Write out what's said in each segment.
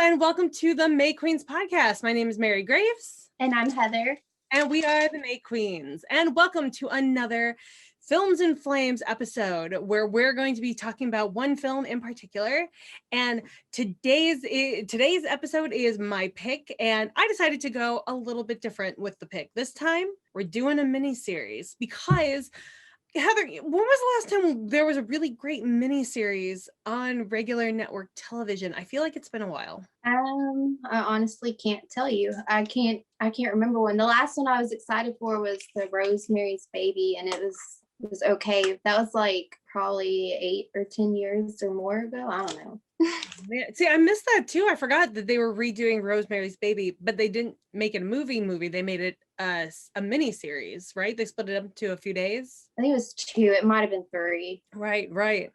and welcome to the May Queens podcast. My name is Mary Graves. And I'm Heather. And we are the May Queens. And welcome to another Films and Flames episode where we're going to be talking about one film in particular. And today's episode is my pick, and I decided to go a little bit different with the pick. This time, we're doing a mini series because Heather, when was the last time there was a really great miniseries on regular network television? I feel like it's been a while. I honestly can't tell you. I can't remember one. The last one I was excited for was the Rosemary's Baby, and it was okay. That was like probably 8 or 10 years or more ago. I don't know. See, I missed that too. I forgot that they were redoing Rosemary's Baby, but they didn't make it a movie. They made it a mini series, right? They split it up to a few days. I think it was 2. It might have been 3. Right.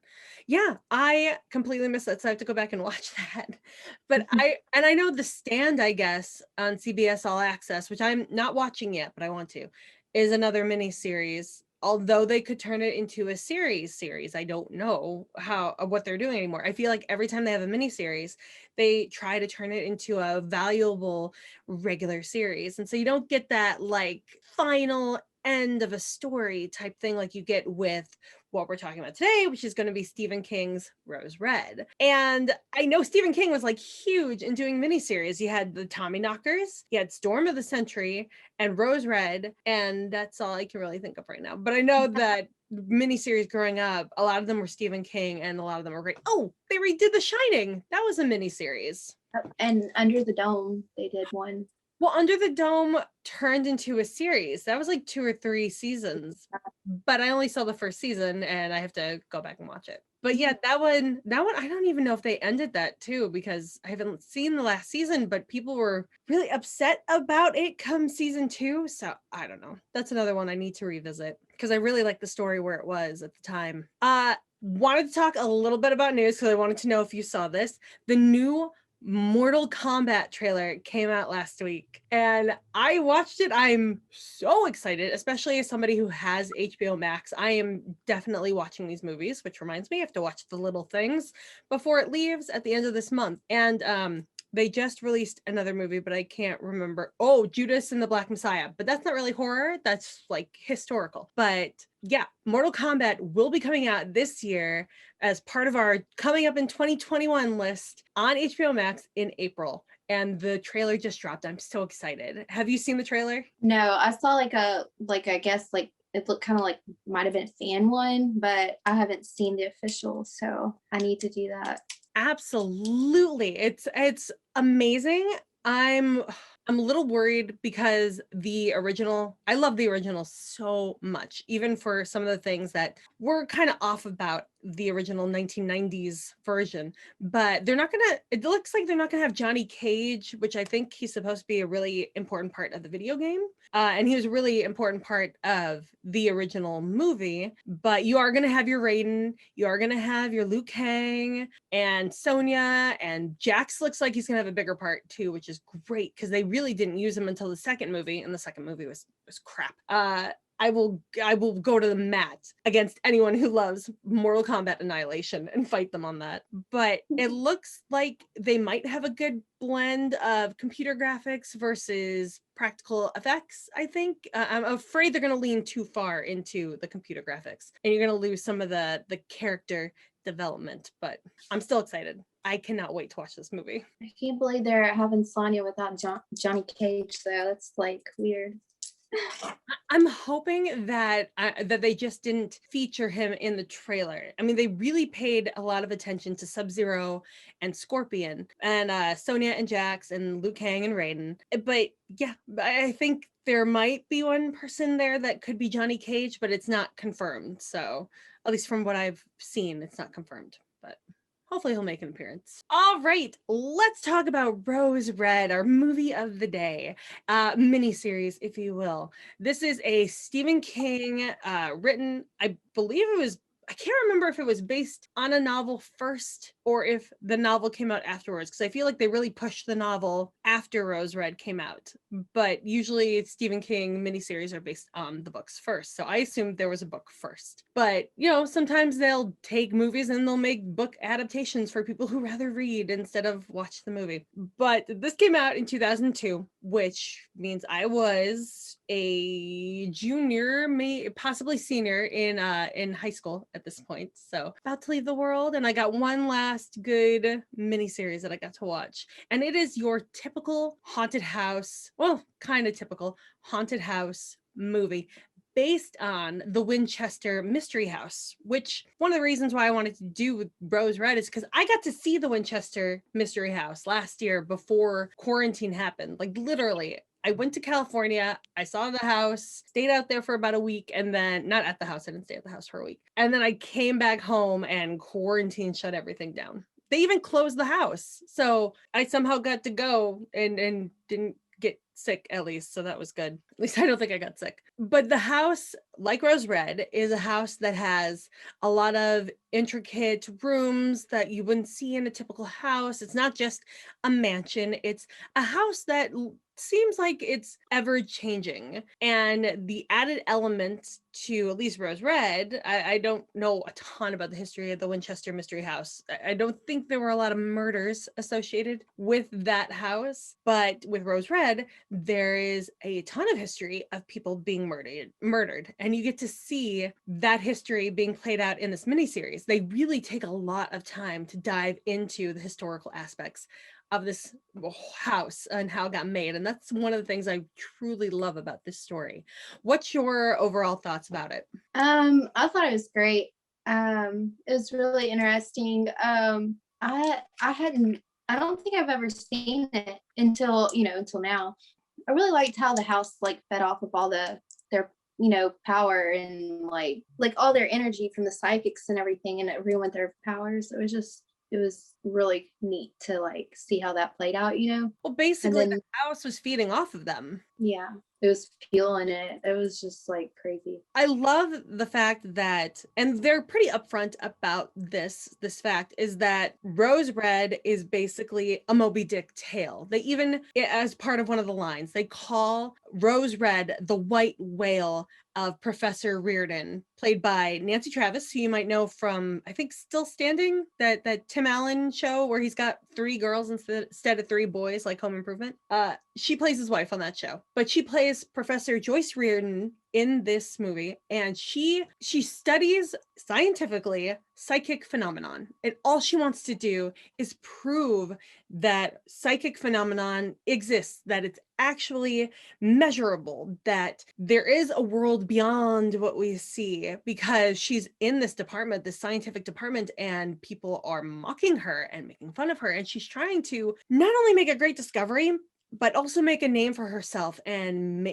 Yeah, I completely missed that, so I have to go back and watch that. But I know The Stand, I guess, on CBS All Access, which I'm not watching yet, but I want to, is another mini series. Although they could turn it into a series, I don't know what they're doing anymore. I feel like every time they have a mini series, they try to turn it into a valuable regular series. And so you don't get that like final end of a story type thing like you get with what we're talking about today, which is going to be Stephen King's Rose Red. And I know Stephen King was like huge in doing miniseries. He had the Tommyknockers, he had Storm of the Century, and Rose Red, and that's all I can really think of right now. But I know that miniseries growing up, a lot of them were Stephen King, and a lot of them were great. Oh, they redid The Shining. That was a miniseries. And Under the Dome, they did one. Well, Under the Dome turned into a series. That was like 2 or 3 seasons, but I only saw the first season and I have to go back and watch it. But yeah, that one, I don't even know if they ended that too, because I haven't seen the last season, but people were really upset about it come season 2. So I don't know. That's another one I need to revisit because I really like the story where it was at the time. Wanted to talk a little bit about news because I wanted to know if you saw this. The new Mortal Kombat trailer came out last week and I watched it. I'm so excited, especially as somebody who has HBO Max. I am definitely watching these movies, which reminds me I have to watch The Little Things before it leaves at the end of this month. And they just released another movie, but I can't remember. Oh, Judas and the Black Messiah. But that's not really horror. That's like historical. But yeah, Mortal Kombat will be coming out this year as part of our coming up in 2021 list on HBO Max in April. And the trailer just dropped. I'm so excited. Have you seen the trailer? No, I saw I guess it looked kind of like might have been a fan one, but I haven't seen the official, so I need to do that. Absolutely. It's amazing. I'm a little worried because I love the original so much, even for some of the things that were kind of off about the original 1990s version. But it looks like they're not gonna have Johnny Cage, which I think he's supposed to be a really important part of the video game. And he was a really important part of the original movie. But you are gonna have your Raiden, you are gonna have your Liu Kang and Sonya, and Jax looks like he's gonna have a bigger part too, which is great because they really didn't use him until the second movie, and the second movie was crap. I will go to the mat against anyone who loves Mortal Kombat Annihilation and fight them on that. But it looks like they might have a good blend of computer graphics versus practical effects, I think. I'm afraid they're going to lean too far into the computer graphics, and you're going to lose some of the character development, but I'm still excited. I cannot wait to watch this movie. I can't believe they're having Sonya without Johnny Cage, though. That's like weird. I'm hoping that they just didn't feature him in the trailer. I mean, they really paid a lot of attention to Sub-Zero and Scorpion and Sonya and Jax and Liu Kang and Raiden. But yeah, I think there might be one person there that could be Johnny Cage, but it's not confirmed. So at least from what I've seen, it's not confirmed. But hopefully he'll make an appearance. All right, let's talk about Rose Red, our movie of the day, miniseries, if you will. This is a Stephen King written, I believe it was I can't remember if it was based on a novel first or if the novel came out afterwards, because I feel like they really pushed the novel after Rose Red came out. But usually Stephen King miniseries are based on the books first. So I assumed there was a book first. But, sometimes they'll take movies and they'll make book adaptations for people who rather read instead of watch the movie. But this came out in 2002, which means I was a junior, may possibly senior in high school at this point. So about to leave the world, and I got one last good miniseries that I got to watch, and it is your typical haunted house, well, kind of typical haunted house movie based on the Winchester Mystery House, which one of the reasons why I wanted to do with Rose Red is because I got to see the Winchester Mystery House last year before quarantine happened. Like literally, I went to California, I saw the house, stayed out there for about a week, and then not at the house, I didn't stay at the house for a week. And then I came back home and quarantine shut everything down. They even closed the house. So I somehow got to go and didn't get sick, at least, so that was good. At least I don't think I got sick. But the house, like Rose Red, is a house that has a lot of intricate rooms that you wouldn't see in a typical house. It's not just a mansion, it's a house that seems like it's ever changing. And the added element to at least Rose Red, I don't know a ton about the history of the Winchester Mystery House. I don't think there were a lot of murders associated with that house, but with Rose Red, there is a ton of history of people being murdered, and you get to see that history being played out in this miniseries. They really take a lot of time to dive into the historical aspects of this house and how it got made, and that's one of the things I truly love about this story. What's your overall thoughts about it? I thought it was great. It was really interesting. I don't think I've ever seen it until now. I really liked how the house like fed off of all their power and like all their energy from the psychics and everything, and it ruined their powers. It was really neat to like see how that played out. Well, And basically the then house was feeding off of them. yeah, it was fueling it. It was just like crazy. I love the fact that, and they're pretty upfront about this fact, is that Rose Red is basically a Moby Dick tale. They even, as part of one of the lines, they call Rose Red the white whale of Professor Reardon, played by Nancy Travis, who you might know from, I think, Still Standing, that Tim Allen show where he's got three girls instead of three boys, like Home Improvement. She plays his wife on that show, but she plays Professor Joyce Reardon in this movie, and she studies scientifically psychic phenomenon, and all she wants to do is prove that psychic phenomenon exists, that it's actually measurable, that there is a world beyond what we see, because she's in this department, this scientific department, and people are mocking her and making fun of her, and she's trying to not only make a great discovery but also make a name for herself and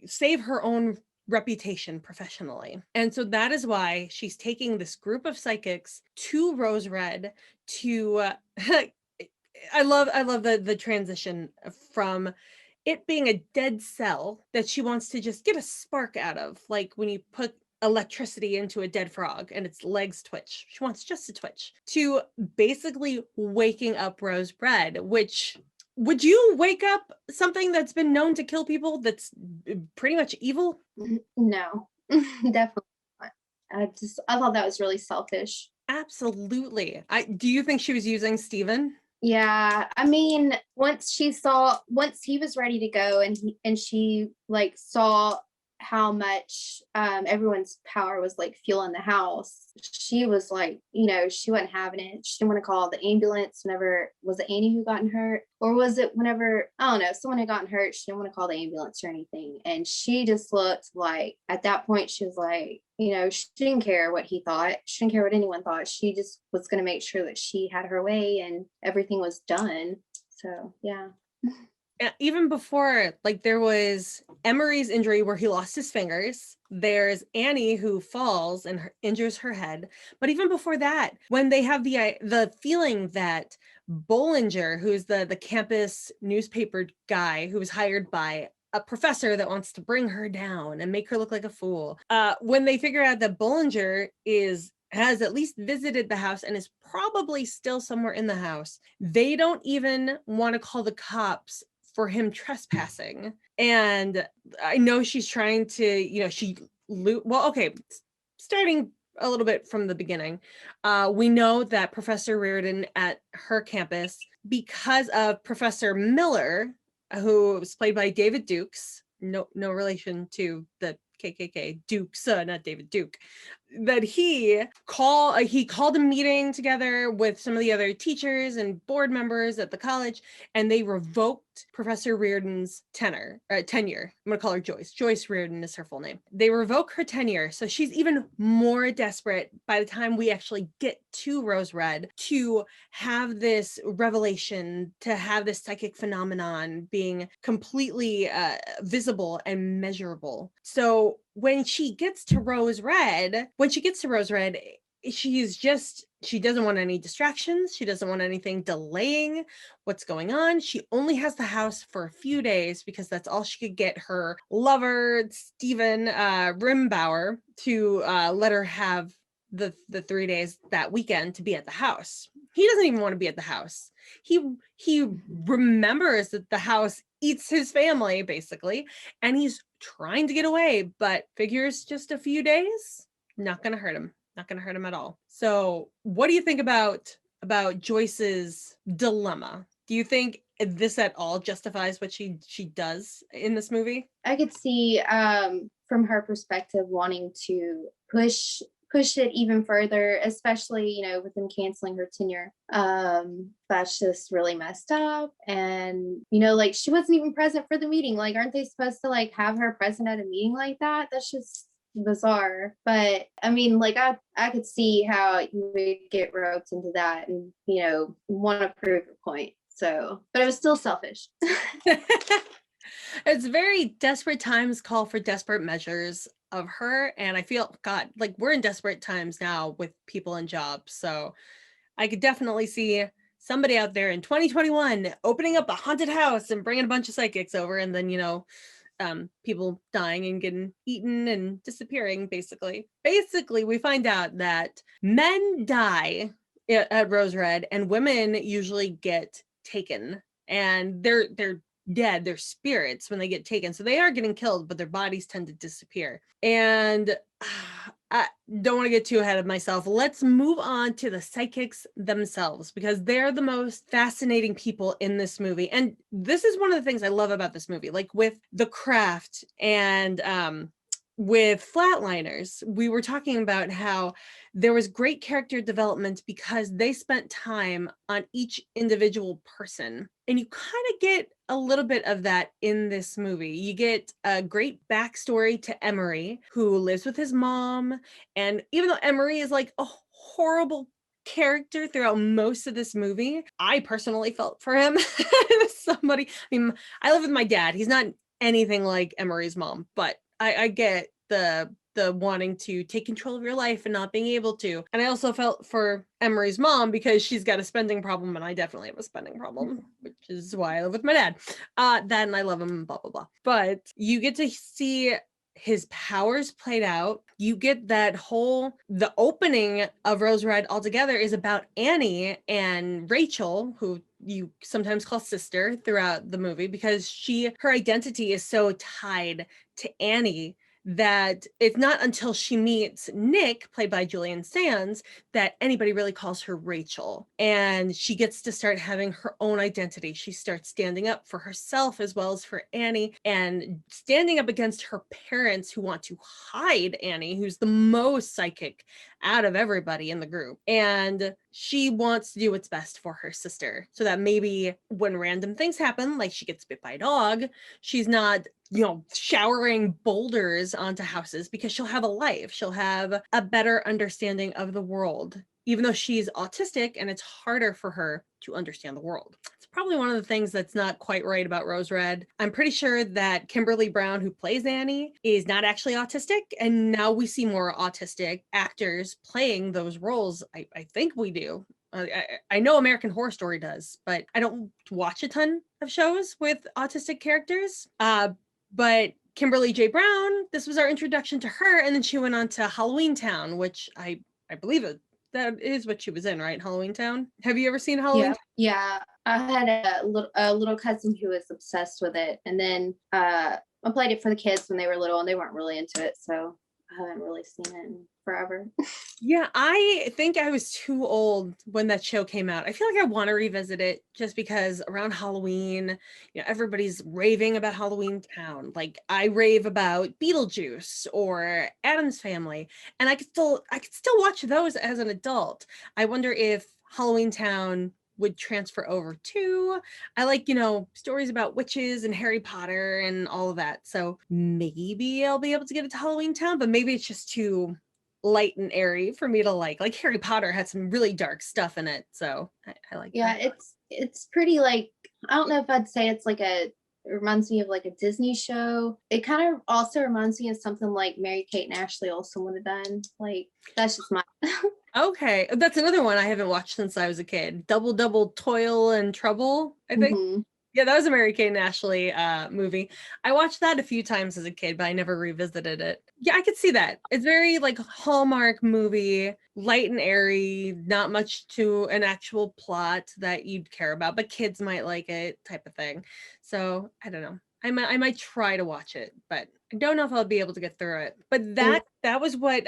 save her own reputation professionally. And so that is why she's taking this group of psychics to Rose Red to I love the transition from it being a dead cell that she wants to just get a spark out of, like when you put electricity into a dead frog and its legs twitch. She wants just to twitch, to basically waking up Rose Red, which, would you wake up something that's been known to kill people that's pretty much evil? No, definitely not. I thought that was really selfish. Absolutely. Do you think she was using Steven? Yeah, I mean, once he was ready to go, and she like saw how much everyone's power was like fueling the house, she was like, she wasn't having it. She didn't want to call the ambulance whenever, was it Annie who gotten hurt, or was it whenever, I don't know, someone had gotten hurt. She didn't want to call the ambulance or anything, and she just looked like, at that point she was like, she didn't care what he thought. She didn't care what anyone thought. She just was going to make sure that she had her way and everything was done. So yeah. Even before, like, there was Emery's injury where he lost his fingers. There's Annie who falls and injures her head. But even before that, when they have the feeling that Bollinger, who's the campus newspaper guy who was hired by a professor that wants to bring her down and make her look like a fool. When they figure out that Bollinger has at least visited the house and is probably still somewhere in the house, they don't even want to call the cops for him trespassing. And I know she's trying to, well, okay, starting a little bit from the beginning, we know that Professor Reardon at her campus, because of Professor Miller, who was played by David Dukes, no relation to the KKK, Dukes, not David Duke, that he called a meeting together with some of the other teachers and board members at the college, and they revoked Professor Reardon's tenure. I'm gonna call her Joyce. Joyce Reardon is her full name. They revoke her tenure, so she's even more desperate by the time we actually get to Rose Red to have this revelation, to have this psychic phenomenon being completely visible and measurable. So when she gets to Rose Red, she doesn't want any distractions. She doesn't want anything delaying what's going on. She only has the house for a few days because that's all she could get her lover, Stephen Rimbauer, to let her have the 3 days that weekend to be at the house. He doesn't even want to be at the house. He remembers that the house eats his family, basically, and he's trying to get away, but figures just a few days, not gonna hurt him at all. So what do you think about Joyce's dilemma? Do you think this at all justifies what she does in this movie? I could see from her perspective wanting to push it even further, especially, with them canceling her tenure. That's just really messed up. And, like, she wasn't even present for the meeting. Like, aren't they supposed to like have her present at a meeting like that? That's just bizarre. But I mean, like, I could see how you would get roped into that and, want to prove your point. So, but it was still selfish. It's very desperate times call for desperate measures of her. And I feel, God, like we're in desperate times now with people and jobs. So I could definitely see somebody out there in 2021 opening up a haunted house and bringing a bunch of psychics over, and then, people dying and getting eaten and disappearing, basically. Basically, we find out that men die at Rose Red and women usually get taken, and they're dead, their spirits, when they get taken. So they are getting killed, but their bodies tend to disappear. And I don't want to get too ahead of myself. Let's move on to the psychics themselves, because they're the most fascinating people in this movie. And this is one of the things I love about this movie, like with The Craft and with Flatliners, we were talking about how there was great character development because they spent time on each individual person. And you kind of get a little bit of that in this movie. You get a great backstory to Emery, who lives with his mom. And even though Emery is like a horrible character throughout most of this movie, I personally felt for him. I live with my dad. He's not anything like Emery's mom, but I get the wanting to take control of your life and not being able to. And I also felt for Emery's mom because she's got a spending problem and I definitely have a spending problem, which is why I live with my dad. That and I love him, blah, blah, blah. But you get to see his powers played out. You get the opening of Rose Red altogether is about Annie and Rachel, who you sometimes call sister throughout the movie, because her identity is so tied to Annie that it's not until she meets Nick, played by Julian Sands, that anybody really calls her Rachel. And she gets to start having her own identity. She starts standing up for herself as well as for Annie, and standing up against her parents who want to hide Annie, who's the most psychic out of everybody in the group. And she wants to do what's best for her sister so that maybe when random things happen, like she gets bit by a dog, she's not showering boulders onto houses, because she'll have a life. She'll have a better understanding of the world, even though she's autistic and it's harder for her to understand the world. It's probably one of the things that's not quite right about Rose Red. I'm pretty sure that Kimberly Brown, who plays Annie, is not actually autistic. And now we see more autistic actors playing those roles. I think we do. I know American Horror Story does, but I don't watch a ton of shows with autistic characters. But Kimberly J. Brown, this was our introduction to her, and then she went on to Halloween Town, which I believe that is what she was in, right? Halloween Town. Have you ever seen Halloween? Yeah, yeah. I had a little cousin who was obsessed with it, and then I played it for the kids when they were little, and they weren't really into it, so I haven't really seen it in forever. Yeah, I think I was too old when that show came out. I feel like I want to revisit it just because around Halloween, everybody's raving about Halloween Town. Like I rave about Beetlejuice or Addams Family, and I could still watch those as an adult. I wonder if Halloween Town would transfer over too. I like, stories about witches and Harry Potter and all of that. So maybe I'll be able to get it to Halloween Town, but maybe it's just too light and airy for me to like. Like Harry Potter had some really dark stuff in it, so I like Yeah, that. it's pretty like, I don't know if I'd say it's like it reminds me of like a Disney show. It kind of also reminds me of something like Mary Kate and Ashley Olsen would have done. Like that's just my Okay, that's another one I haven't watched since I was a kid. Double Double Toil and Trouble, I think. Mhm. Yeah, that was a Mary Kate and Ashley movie. I watched that a few times as a kid, but I never revisited it. Yeah, I could see that. It's very like Hallmark movie, light and airy, not much to an actual plot that you'd care about, but kids might like it type of thing. So I don't know. I might try to watch it, but I don't know if I'll be able to get through it. But that was what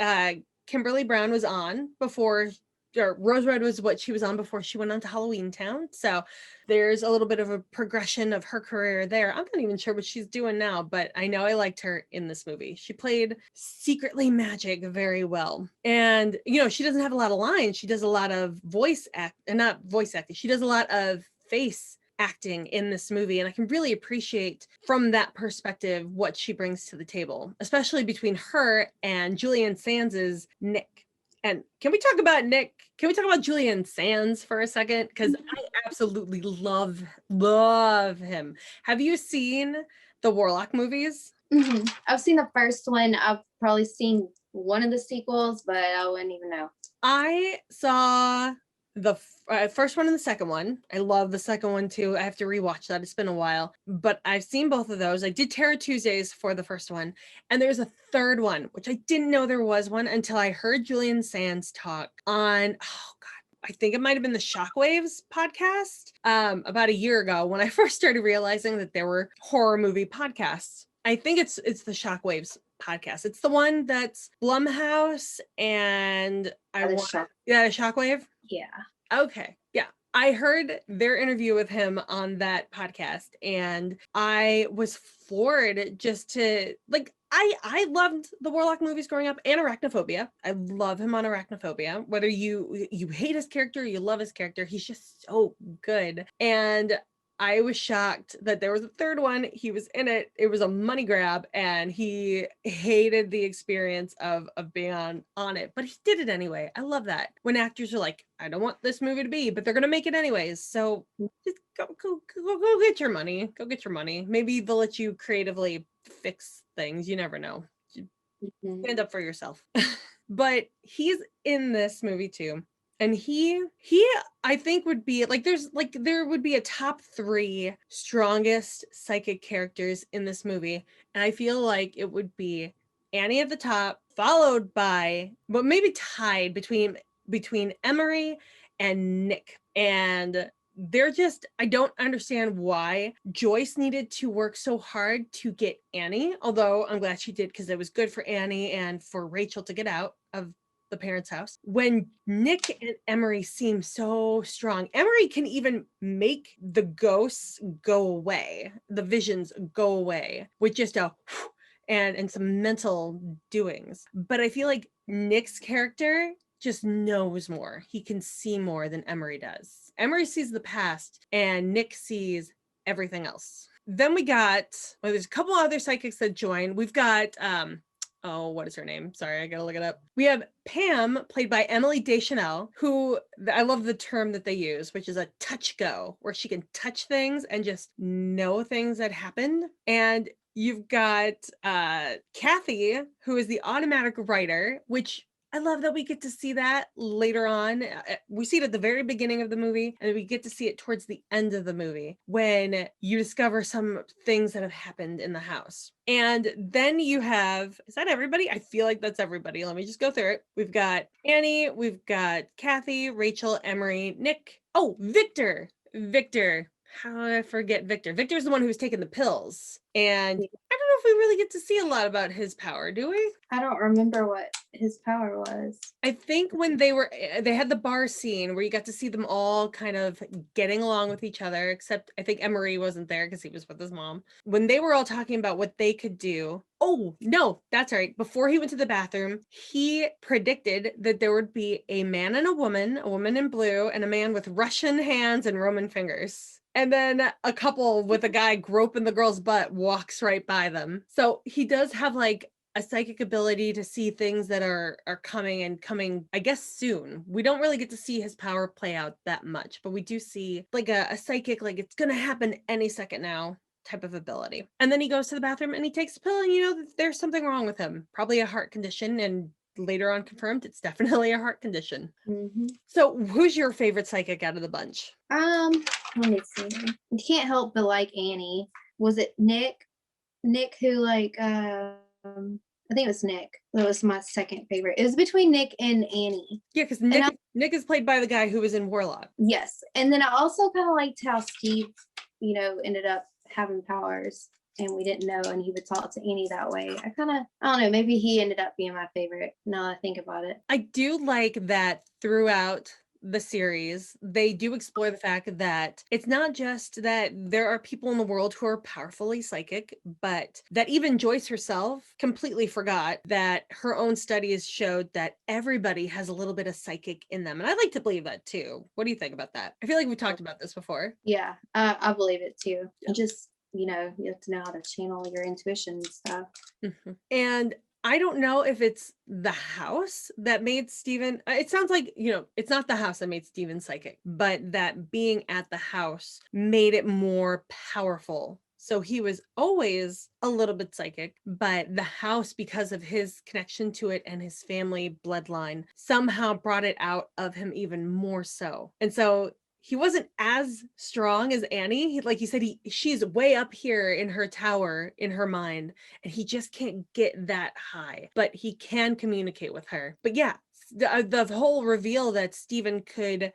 Kimberly Brown was on before, or Rose Red was what she was on before she went on to Halloween Town. So there's a little bit of a progression of her career there. I'm not even sure what she's doing now, but I know I liked her in this movie. She played Secretly Magic very well. And, she doesn't have a lot of lines. She does a lot of not voice acting. She does a lot of face acting in this movie. And I can really appreciate from that perspective what she brings to the table, especially between her and Julian Sands's Nick. And can we talk about Nick? Can we talk about Julian Sands for a second? Because I absolutely love him. Have you seen the Warlock movies? Mhm. I've seen the first one. I've probably seen one of the sequels, but I wouldn't even know. I saw the first one and the second one. I love the second one too. I have to rewatch that. It's been a while, but I've seen both of those. I did Terror Tuesdays for the first one, and there's a third one, which I didn't know there was one until I heard Julian Sands talk on, oh God, I think it might have been the Shockwaves podcast about a year ago when I first started realizing that there were horror movie podcasts. I think it's the Shockwaves podcast. It's the one that's Blumhouse and Shockwave. Yeah. Okay. Yeah. I heard their interview with him on that podcast and I was floored just to like I loved the Warlock movies growing up and Arachnophobia. I love him on Arachnophobia. Whether you hate his character or you love his character, he's just so good. And I was shocked that there was a third one. He was in it. It was a money grab, and he hated the experience of being on it, but he did it anyway. I love that when actors are like, I don't want this movie to be, but they're gonna make it anyways. So just go get your money. Go get your money. Maybe they'll let you creatively fix things. You never know. Mhm. Stand up for yourself. But he's in this movie too. And he I think would be like there would be a top 3 strongest psychic characters in this movie. And I feel like it would be Annie at the top, followed by, but maybe tied between Emery and Nick. And they're just, I don't understand why Joyce needed to work so hard to get Annie, although I'm glad she did because it was good for Annie and for Rachel to get out of the parents' house. When Nick and Emery seem so strong, Emery can even make the ghosts go away, the visions go away with just a and some mental doings. But I feel like Nick's character just knows more. He can see more than Emery does. Emery sees the past and Nick sees everything else. Then we got, well, there's a couple other psychics that join. We've got oh, what is her name? Sorry, I gotta look it up. We have Pam, played by Emily Deschanel, who I love the term that they use, which is a touch go, where she can touch things and just know things that happened. And you've got Kathy, who is the automatic writer, which I love that we get to see that later on. We see it at the very beginning of the movie, and we get to see it towards the end of the movie when you discover some things that have happened in the house. And then you have, is that everybody? I feel like that's everybody. Let me just go through it. We've got Annie, we've got Kathy, Rachel, Emery, Nick. Oh, Victor. Victor. How did I forget Victor? Victor's the one who's taking the pills. And I don't know if we really get to see a lot about his power, do we? I don't remember what his power was. I think when they had the bar scene where you got to see them all kind of getting along with each other, except I think Emery wasn't there because he was with his mom. When they were all talking about what they could do. Oh, no, that's right. Before he went to the bathroom, he predicted that there would be a man and a woman in blue, and a man with Russian hands and Roman fingers. And then a couple with a guy groping the girl's butt walks right by them. So he does have like a psychic ability to see things that are coming, I guess, soon. We don't really get to see his power play out that much, but we do see like a psychic, like it's gonna happen any second now type of ability. And then he goes to the bathroom and he takes a pill, and you know that there's something wrong with him, probably a heart condition, and later on confirmed it's definitely a heart condition. So who's your favorite psychic out of the bunch? Let me see. You can't help but like Annie. Was it Nick? Nick who like I think it was Nick. That was my second favorite. It was between Nick and Annie. Yeah, because Nick is played by the guy who was in Warlock. Yes. And then I also kind of liked how Steve, ended up having powers and we didn't know, and he would talk to Annie that way. I don't know, maybe he ended up being my favorite now that I think about it. I do like that throughout the series, they do explore the fact that it's not just that there are people in the world who are powerfully psychic, but that even Joyce herself completely forgot that her own studies showed that everybody has a little bit of psychic in them. And I like to believe that too. What do you think about that? I feel like we talked about this before. Yeah, I believe it too. Yeah. Just, you have to know how to channel your intuition and stuff. Mm-hmm. And I don't know if it's the house that made Steven, it sounds like, it's not the house that made Steven psychic, but that being at the house made it more powerful. So he was always a little bit psychic, but the house, because of his connection to it and his family bloodline, somehow brought it out of him even more so. And so he wasn't as strong as Annie. Like you said, she's way up here in her tower, in her mind, and he just can't get that high, but he can communicate with her. But yeah, the whole reveal that Steven could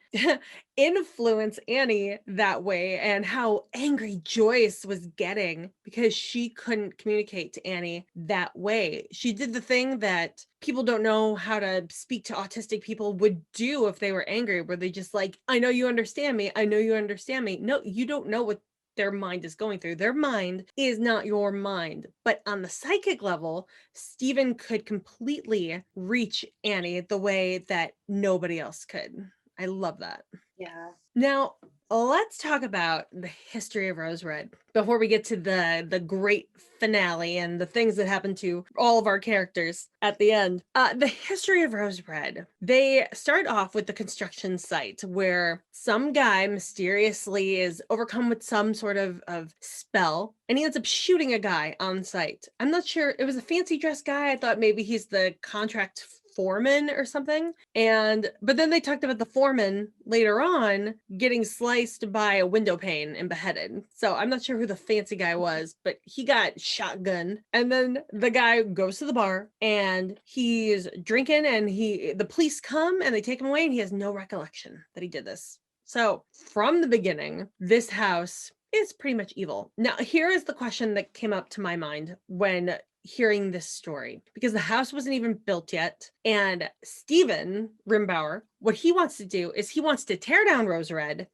influence Annie that way, and how angry Joyce was getting because she couldn't communicate to Annie that way. She did the thing that people don't know how to speak to autistic people would do if they were angry, where they just like, I know you understand me. I know you understand me. No, you don't know what their mind is going through. Their mind is not your mind. But on the psychic level, Steven could completely reach Annie the way that nobody else could. I love that. Yeah. Now, let's talk about the history of Rose Red before we get to the great finale and the things that happen to all of our characters at the end. The history of Rose Red. They start off with the construction site where some guy mysteriously is overcome with some sort of spell, and he ends up shooting a guy on site. I'm not sure. It was a fancy dress guy. I thought maybe he's the contract foreman or something. But then they talked about the foreman later on getting sliced by a window pane and beheaded. So I'm not sure who the fancy guy was, but he got shotgunned. And then the guy goes to the bar and he's drinking, and the police come and they take him away, and he has no recollection that he did this. So from the beginning, this house is pretty much evil. Now, here is the question that came up to my mind when hearing this story, because the house wasn't even built yet. And Steven Rimbauer, what he wants to do is he wants to tear down Rose Red,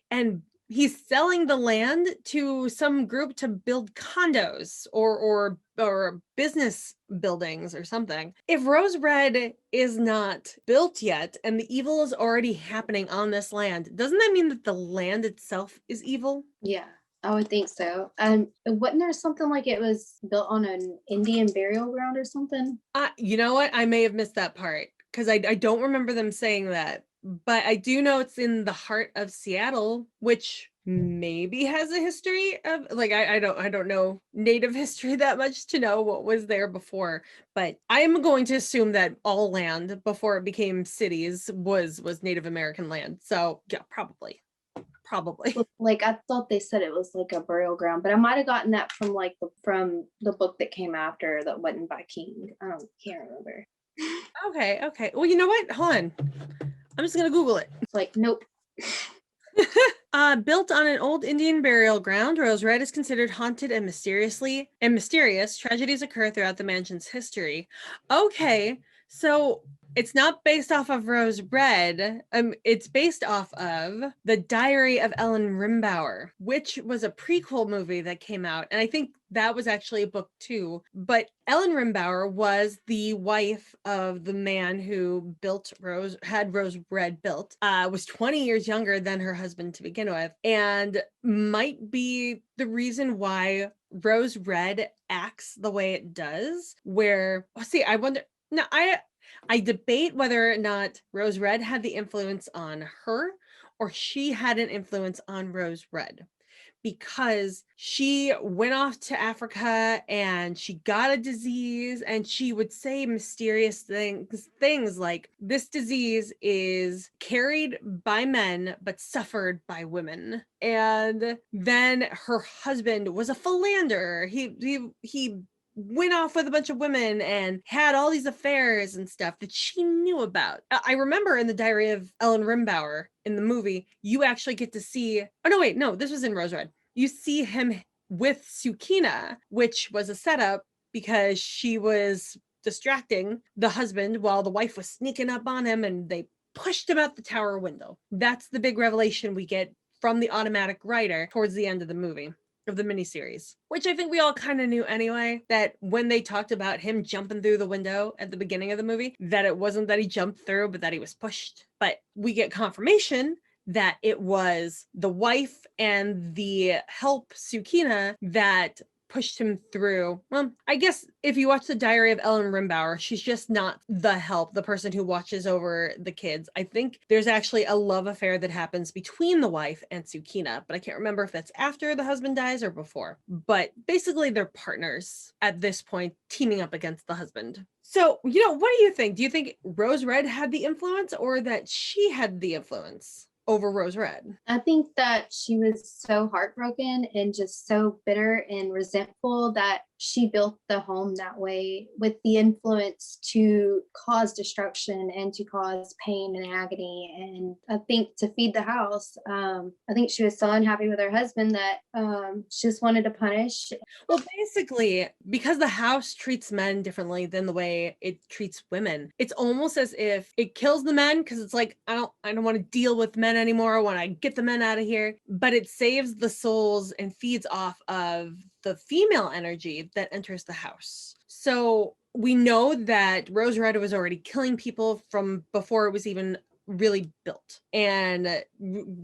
and he's selling the land to some group to build condos or business buildings or something. If Rose Red is not built yet and the evil is already happening on this land, doesn't that mean that the land itself is evil? Yeah, I would think so. Wasn't there something like it was built on an Indian burial ground or something? You know what? I may have missed that part because I don't remember them saying that. but I do know it's in the heart of Seattle, which maybe has a history of like I don't know native history that much to know what was there before, but I'm going to assume that all land before it became cities was Native American land. So yeah, probably. Like I thought they said it was like a burial ground, but I might have gotten that from like from the book that came after that wasn't by King. I don't can't remember. Okay. Well, you know what? Hold on. I'm just gonna Google it. It's like nope. Built on an old Indian burial ground, Rose Red is considered haunted and mysterious. Tragedies occur throughout the mansion's history. Okay, so it's not based off of Rose Red. It's based off of The Diary of Ellen Rimbauer, which was a prequel movie that came out, and I think that was actually a book too. But Ellen Rimbauer was the wife of the man who had Rose Red built. Was 20 years younger than her husband to begin with, and might be the reason why Rose Red acts the way it does. Where see, I wonder. Now, I debate whether or not Rose Red had the influence on her or she had an influence on Rose Red, because she went off to Africa and she got a disease, and she would say mysterious things like this disease is carried by men but suffered by women. And then her husband was a philanderer. He went off with a bunch of women and had all these affairs and stuff that she knew about. I remember in The Diary of Ellen Rimbauer in the movie, you actually get to see, oh no, wait, no, this was in Rose Red. You see him with Sukina, which was a setup because she was distracting the husband while the wife was sneaking up on him, and they pushed him out the tower window. That's the big revelation we get from the automatic writer towards the end of the movie, of the miniseries, which I think we all kind of knew anyway, that when they talked about him jumping through the window at the beginning of the movie, that it wasn't that he jumped through, but that he was pushed. But we get confirmation that it was the wife and the help, Sukina, that pushed him through. Well, I guess if you watch The Diary of Ellen Rimbauer, she's just not the help, the person who watches over the kids. I think there's actually a love affair that happens between the wife and Sukina, but I can't remember if that's after the husband dies or before. But basically, they're partners at this point, teaming up against the husband. So, what do you think? Do you think Rose Red had the influence, or that she had the influence over Rose Red? I think that she was so heartbroken and just so bitter and resentful that she built the home that way with the influence to cause destruction and to cause pain and agony. And I think to feed the house, I think she was so unhappy with her husband that she just wanted to punish. Well, basically, because the house treats men differently than the way it treats women, it's almost as if it kills the men because it's like, I don't want to deal with men anymore. I want to get the men out of here. But it saves the souls and feeds off of the female energy that enters the house. So we know that Rose Red was already killing people from before it was even really built, and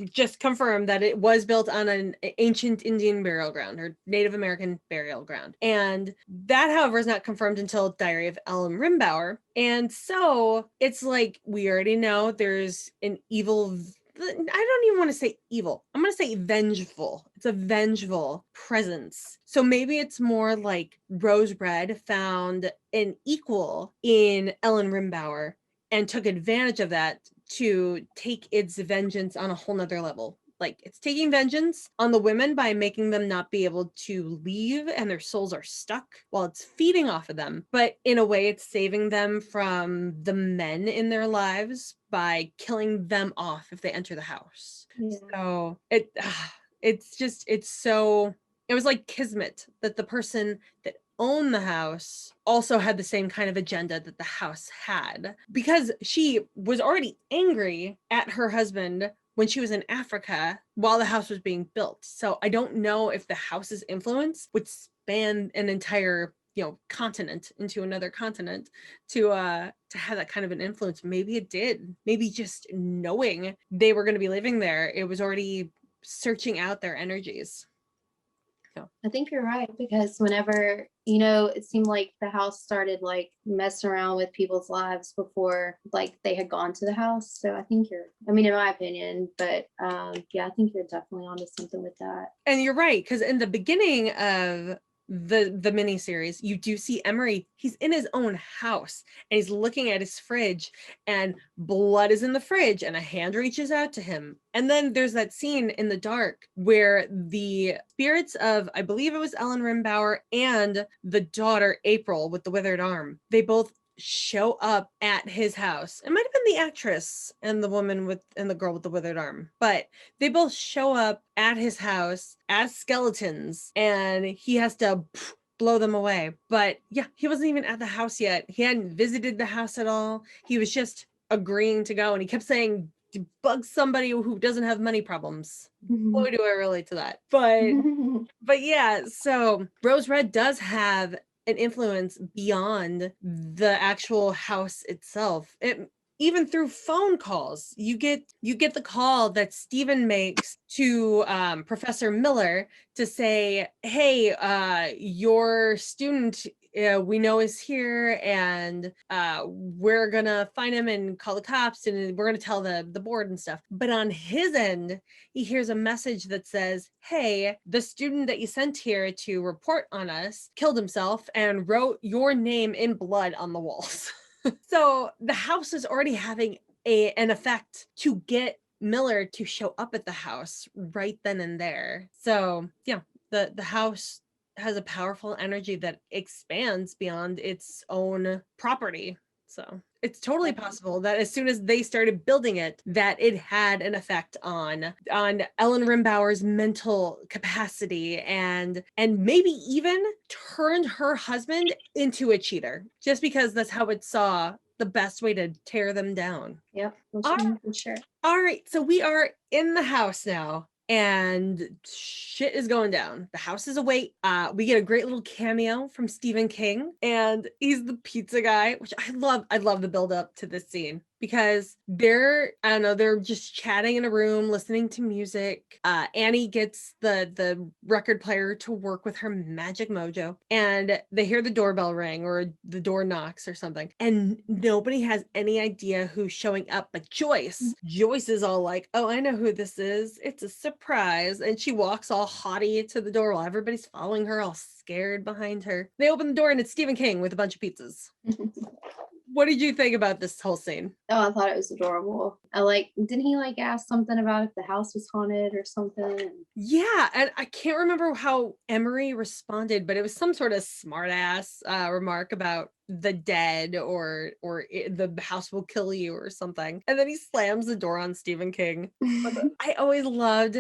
just confirmed that it was built on an ancient Indian burial ground or Native American burial ground. And that, however, is not confirmed until Diary of Ellen Rimbauer. And so it's like, we already know there's an evil, I don't even want to say evil. I'm going to say vengeful. It's a vengeful presence. So maybe it's more like Rose Red found an equal in Ellen Rimbauer and took advantage of that to take its vengeance on a whole nother level. Like, it's taking vengeance on the women by making them not be able to leave and their souls are stuck while it's feeding off of them. But in a way, it's saving them from the men in their lives by killing them off if they enter the house. Yeah. So it was like kismet that the person that owned the house also had the same kind of agenda that the house had, because she was already angry at her husband when she was in Africa while the house was being built. So I don't know if the house's influence would span an entire continent into another continent to have that kind of an influence. Maybe it did. Maybe just knowing they were going to be living there, it was already searching out their energies. So I think you're right because whenever, you know, it seemed like the house started like messing around with people's lives before like they had gone to the house. So I think you're, I mean, in my opinion, but yeah, I think you're definitely onto something with that. and you're right, because in the beginning of the miniseries, you do see Emery. He's in his own house and he's looking at his fridge, and blood is in the fridge, and a hand reaches out to him. And then there's that scene in the dark where the spirits of, I believe it was Ellen Rimbauer and the daughter April with the withered arm, they both show up at his house. It might have been the actress and the woman with and the girl with the withered arm, but they both show up at his house as skeletons, and he has to blow them away. But yeah, he wasn't even at the house yet. He hadn't visited the house at all. He was just agreeing to go, and he kept saying, bug somebody who doesn't have money problems. Boy, do I relate to that. But yeah, so Rose Red does have an influence beyond the actual house itself. It even through phone calls, you get the call that Stephen makes to Professor Miller to say, "Hey, your student we know is here, and we're gonna find him and call the cops, and we're gonna tell the board and stuff." But on his end, he hears a message that says, "Hey, the student that you sent here to report on us killed himself and wrote your name in blood on the walls." So the house is already having an effect to get Miller to show up at the house right then and there. So yeah, the house has a powerful energy that expands beyond its own property. So it's totally possible that as soon as they started building it, that it had an effect on Ellen Rimbauer's mental capacity, and maybe even turned her husband into a cheater, just because that's how it saw the best way to tear them down. Yep, All for sure. all right, so we are in the house now, and shit is going down. The house is awake. We get a great little cameo from Stephen King, and he's the pizza guy, which I love. I love the build up to this scene because I don't know, they're just chatting in a room, listening to music. Annie gets the record player to work with her magic mojo, and they hear the doorbell ring or the door knocks or something, and nobody has any idea who's showing up but Joyce. Joyce is all like, "Oh, I know who this is. It's a surprise." And she walks all haughty to the door while everybody's following her, all scared behind her. They open the door and it's Stephen King with a bunch of pizzas. What did you think about this whole scene? Oh, I thought it was adorable. Didn't he like ask something about if the house was haunted or something? Yeah, and I can't remember how Emery responded, but it was some sort of smartass remark about the dead, or the house will kill you or something. And then he slams the door on Stephen King. I always loved,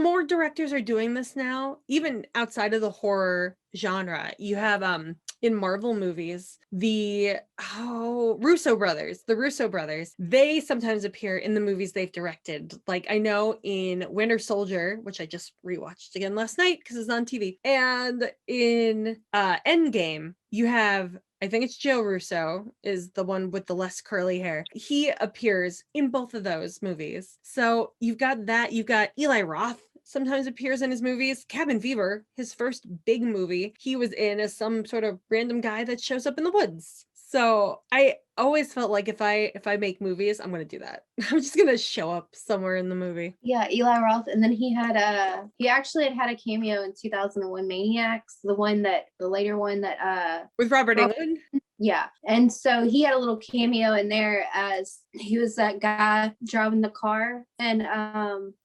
more directors are doing this now, even outside of the horror genre. You have in Marvel movies, the Russo brothers, they sometimes appear in the movies they've directed. Like I know in Winter Soldier, which I just rewatched again last night because it's on TV, and in Endgame, you have, I think it's Joe Russo is the one with the less curly hair. He appears in both of those movies. So you've got that. You've got Eli Roth sometimes appears in his movies. Cabin Fever, his first big movie, he was in as some sort of random guy that shows up in the woods. So I always felt like if I make movies, I'm gonna do that. I'm just gonna show up somewhere in the movie. Yeah, Eli Roth, and then he actually had a cameo in 2001 Maniacs, the later one that With Robert Englund? yeah, and so he had a little cameo in there as he was that guy driving the car, and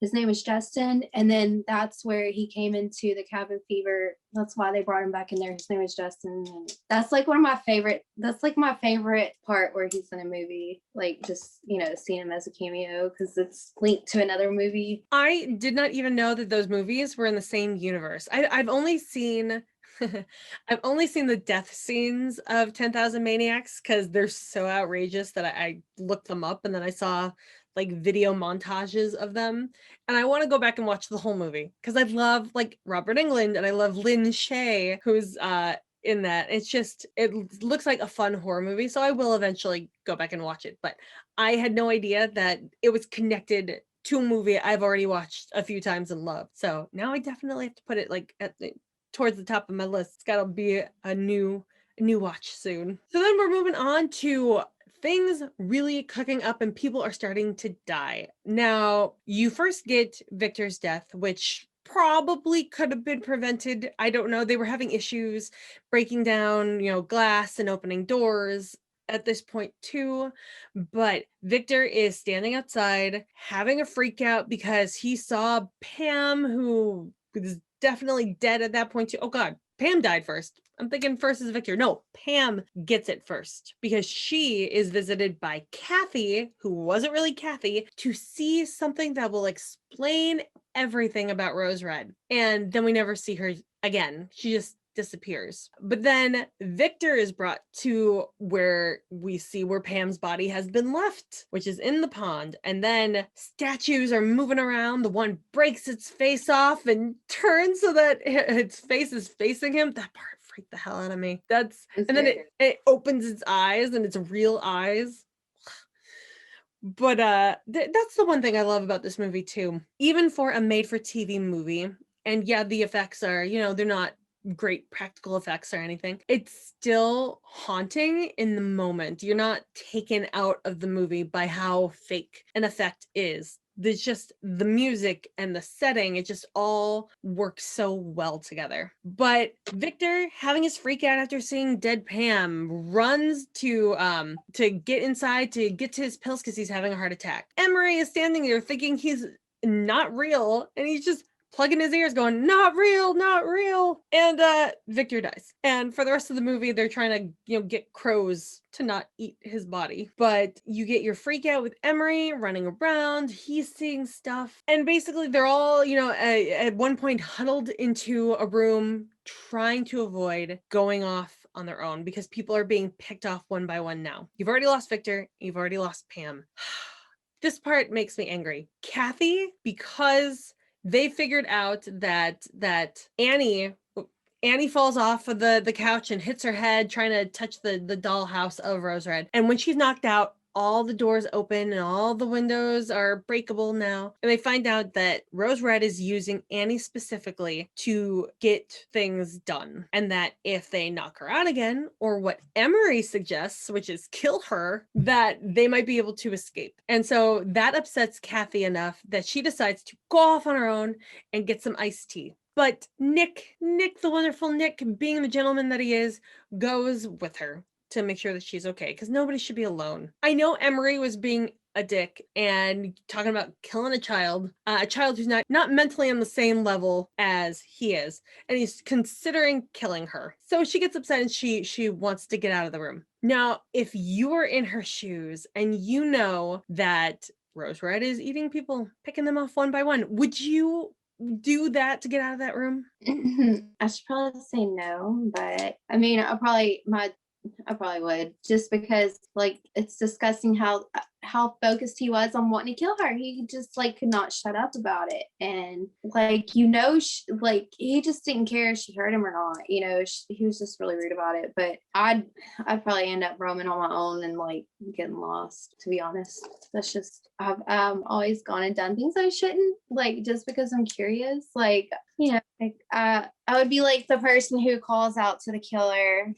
his name was Justin, and then that's where he came into the Cabin Fever. That's why they brought him back in there. His name is Justin, and that's like one of my favorite. That's like my favorite part where he's in a movie, like just seeing him as a cameo because it's linked to another movie. I did not even know that those movies were in the same universe. I've only seen I've only seen the death scenes of 10,000 Maniacs because they're so outrageous that I looked them up, and then I saw like video montages of them, and I want to go back and watch the whole movie because I love like Robert Englund and I love Lynn Shay, who's in that. It looks like a fun horror movie, so I will eventually go back and watch it. But I had no idea that it was connected to a movie I've already watched a few times and loved. So now I definitely have to put it like towards the top of my list. It's got to be a new watch soon. So then we're moving on to things really cooking up and people are starting to die. Now, you first get Victor's death, which probably could have been prevented. I don't know. They were having issues breaking down, glass and opening doors at this point too. But Victor is standing outside having a freak out because he saw Pam, who was definitely dead at that point too. Oh God, Pam died first. I'm thinking first is Victor. No, Pam gets it first because she is visited by Kathy, who wasn't really Kathy, to see something that will explain everything about Rose Red. And then we never see her again. She just disappears. But then Victor is brought to where we see where Pam's body has been left, which is in the pond. And then statues are moving around. The one breaks its face off and turns so that its face is facing him. That part freaked the hell out of me. And then it opens its eyes and it's real eyes. But that's the one thing I love about this movie too. Even for a made for TV movie, and yeah, the effects are, they're not great practical effects or anything. It's still haunting in the moment. You're not taken out of the movie by how fake an effect is. There's just the music and the setting, it just all works so well together. But Victor, having his freak out after seeing dead Pam, runs to get inside to get to his pills because he's having a heart attack. Emery is standing there thinking he's not real, and he's just plugging his ears going, not real, not real. And Victor dies. And for the rest of the movie, they're trying to, get crows to not eat his body. But you get your freak out with Emery running around. He's seeing stuff. And basically they're all, at one point huddled into a room trying to avoid going off on their own because people are being picked off one by one now. You've already lost Victor. You've already lost Pam. This part makes me angry. Kathy, because they figured out that Annie falls off of the couch and hits her head trying to touch the dollhouse of Rose Red. And when she's knocked out, all the doors open and all the windows are breakable now. And they find out that Rose Red is using Annie specifically to get things done. And that if they knock her out again, or what Emery suggests, which is kill her, that they might be able to escape. And so that upsets Kathy enough that she decides to go off on her own and get some iced tea. But Nick, the wonderful Nick, being the gentleman that he is, goes with her to make sure that she's okay, because nobody should be alone. I know Emery was being a dick and talking about killing a child who's not mentally on the same level as he is, and he's considering killing her. So she gets upset and she wants to get out of the room. Now, if you were in her shoes and you know that Rose Red is eating people, picking them off one by one, would you do that to get out of that room? I should probably say no, but I mean, I probably would, just because it's disgusting how focused he was on wanting to kill her. He just could not shut up about it, and he just didn't care if she hurt him or not. He was just really rude about it. But I'd probably end up roaming on my own and getting lost. To be honest, that's just I've always gone and done things I shouldn't, just because I'm curious. I would be the person who calls out to the killer.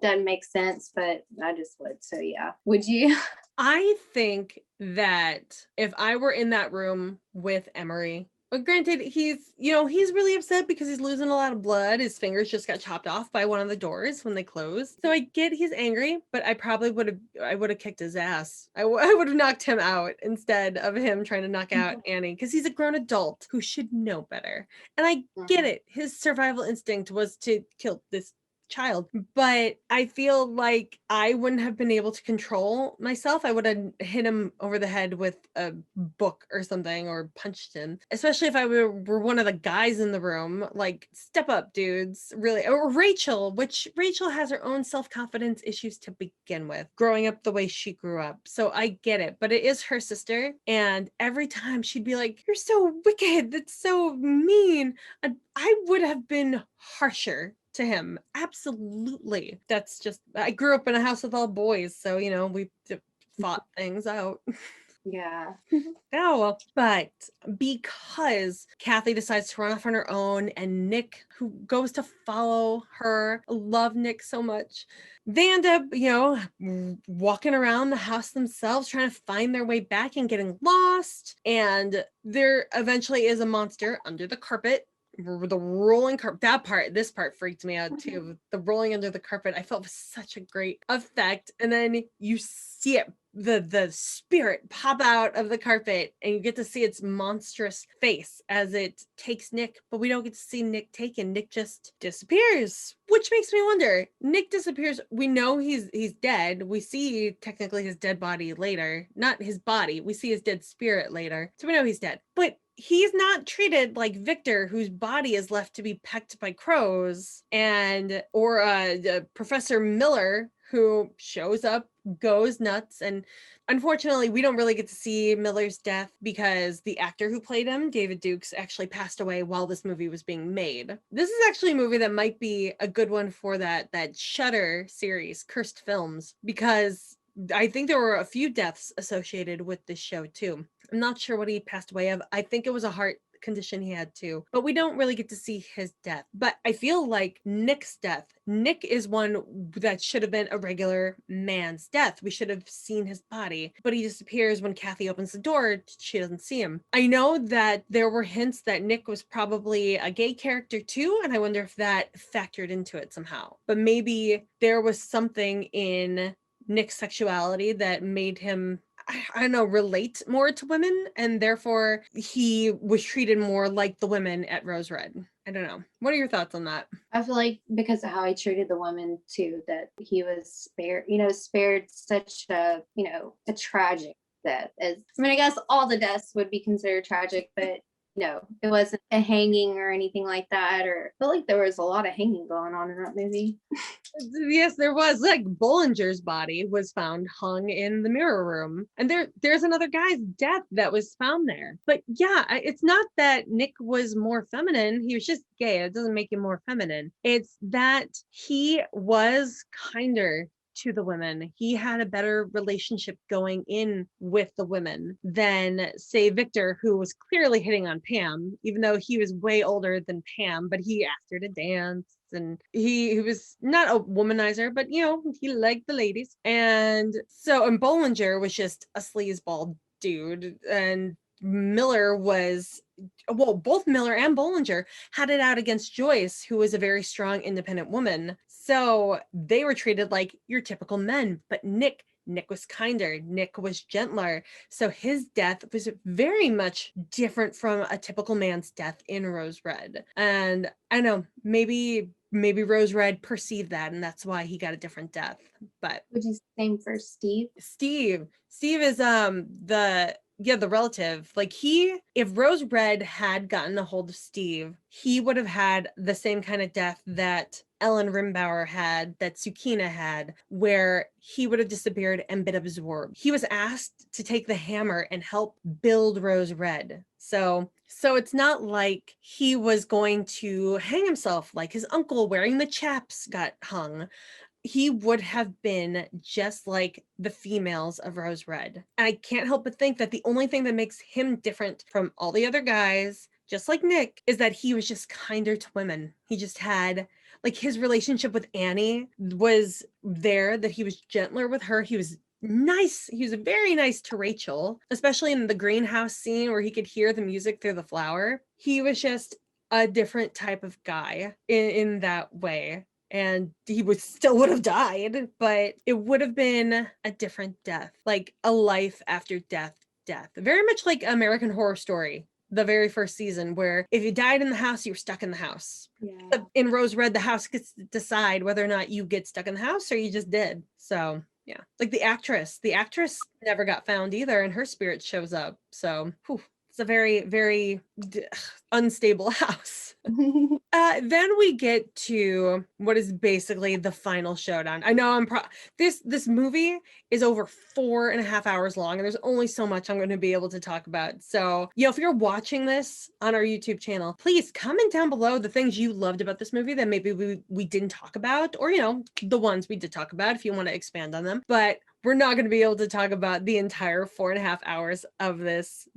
Doesn't make sense, but I just would. So yeah, would you? I think that if I were in that room with Emery, but granted, he's really upset because he's losing a lot of blood. His fingers just got chopped off by one of the doors when they closed. So I get he's angry, but I probably would have kicked his ass. I would have knocked him out instead of him trying to knock out Annie, because he's a grown adult who should know better. And I get it. His survival instinct was to kill this child, but I feel like I wouldn't have been able to control myself. I would have hit him over the head with a book or something, or punched him, especially if I were one of the guys in the room. Step up, dudes, really. Or Rachel, which Rachel has her own self-confidence issues to begin with, growing up the way she grew up. So I get it, but it is her sister, and every time she'd be like, you're so wicked, that's so mean, I would have been harsher to him. Absolutely. That's just, I grew up in a house with all boys, so we fought things out. Yeah. Oh, but because Kathy decides to run off on her own and Nick, who goes to follow her, love Nick so much, they end up, walking around the house themselves, trying to find their way back and getting lost. And there eventually is a monster under the carpet. The rolling carpet, this part freaked me out too. The rolling under the carpet, I felt was such a great effect. And then you see it, the spirit pop out of the carpet, and you get to see its monstrous face as it takes Nick, but we don't get to see Nick taken. Nick just disappears, which makes me wonder. Nick disappears. We know he's dead. We see technically his dead body later, not his body. We see his dead spirit later, so we know he's dead. But he's not treated like Victor, whose body is left to be pecked by crows, or Professor Miller, who shows up, goes nuts. And unfortunately, we don't really get to see Miller's death because the actor who played him, David Dukes, actually passed away while this movie was being made. This is actually a movie that might be a good one for that Shudder series, Cursed Films, because I think there were a few deaths associated with this show too. I'm not sure what he passed away of. I think it was a heart condition he had too, but we don't really get to see his death. But I feel like Nick's death, Nick is one that should have been a regular man's death. We should have seen his body, but he disappears when Kathy opens the door. She doesn't see him. I know that there were hints that Nick was probably a gay character too, and I wonder if that factored into it somehow. But maybe there was something in Nick's sexuality that made him, I don't know, relate more to women, and therefore he was treated more like the women at Rose Red. I don't know. What are your thoughts on that? I feel like because of how he treated the woman too, that he was spared such a tragic death. I guess all the deaths would be considered tragic, but no, it wasn't a hanging or anything like that. Or I feel like there was a lot of hanging going on in that movie. Yes, there was. Like Bollinger's body was found hung in the mirror room, and there's another guy's death that was found there. But yeah, it's not that Nick was more feminine. He was just gay. It doesn't make him more feminine. It's that he was kinder to the women. He had a better relationship going in with the women than, say, Victor, who was clearly hitting on Pam, even though he was way older than Pam, but he asked her to dance. And he was not a womanizer, but he liked the ladies. And Bollinger was just a sleazeball dude. And Miller was, well, both Miller and Bollinger had it out against Joyce, who was a very strong, independent woman. So they were treated like your typical men. But Nick was kinder. Nick was gentler. So his death was very much different from a typical man's death in Rose Red. And I know, maybe Rose Red perceived that, and that's why he got a different death. But Which is the same for Steve. Steve is the relative. Like, if Rose Red had gotten a hold of Steve, he would have had the same kind of death that Ellen Rimbauer had, that Tsukina had, where he would have disappeared and been absorbed. He was asked to take the hammer and help build Rose Red. So it's not like he was going to hang himself like his uncle wearing the chaps got hung. He would have been just like the females of Rose Red. And I can't help but think that the only thing that makes him different from all the other guys, just like Nick, is that he was just kinder to women. He just had, like, his relationship with Annie was there, that he was gentler with her. He was nice. He was very nice to Rachel, especially in the greenhouse scene where he could hear the music through the flower. He was just a different type of guy in that way. And he would have died, but it would have been a different death, like a life after death. Very much like American Horror Story, the very first season, where if you died in the house, you were stuck in the house. Yeah. In Rose Red, the house gets to decide whether or not you get stuck in the house or you just did. So yeah, like the actress never got found either, and her spirit shows up. So it's a very, very unstable house. Then we get to what is basically the final showdown. I know this movie is over 4.5 hours long, and there's only so much I'm going to be able to talk about. So, if you're watching this on our YouTube channel, please comment down below the things you loved about this movie that maybe we didn't talk about, or the ones we did talk about if you want to expand on them. But we're not going to be able to talk about the entire 4.5 hours of this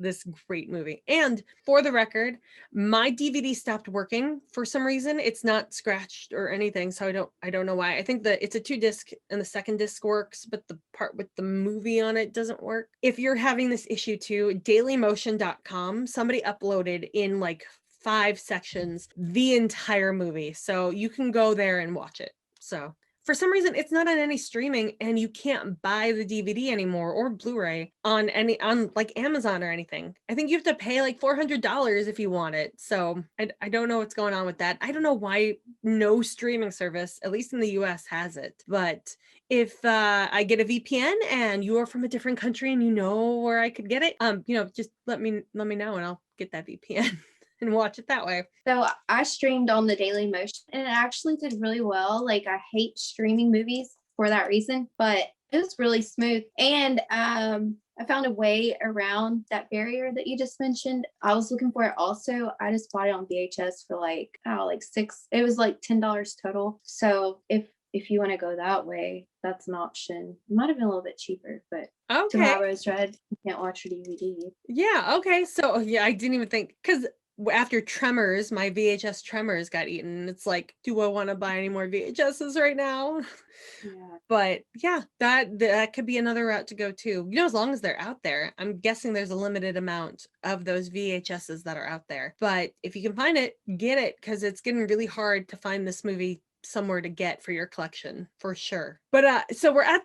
great movie. And for the record, my DVD stopped working for some reason. It's not scratched or anything, so I don't know why. I think that it's a 2 disc and the second disc works, but the part with the movie on it doesn't work. If you're having this issue too, dailymotion.com, somebody uploaded in like 5 sections the entire movie. So you can go there and watch it. So for some reason, it's not on any streaming, and you can't buy the DVD anymore or Blu-ray on like Amazon or anything. I think you have to pay like $400 if you want it. So I don't know what's going on with that. I don't know why no streaming service, at least in the US, has it. But if I get a VPN and you are from a different country and you know where I could get it, just let me know and I'll get that VPN. And watch it that way. So I streamed on the Daily Motion and it actually did really well. Like I hate streaming movies for that reason, but it was really smooth. And I found a way around that barrier that you just mentioned. I was looking for it also. I just bought it on VHS for like it was like $10 total. So if you want to go that way, that's an option. It might have been a little bit cheaper, but Tomorrow's Red, you can't watch your DVD. Yeah, okay. So yeah, I didn't even think, because after Tremors, my VHS Tremors got eaten. It's like, do I want to buy any more VHSs right now? Yeah. But yeah, that could be another route to go too. As long as they're out there. I'm guessing there's a limited amount of those VHSs that are out there. But if you can find it, get it, because it's getting really hard to find this movie somewhere to get for your collection, for sure. But so we're at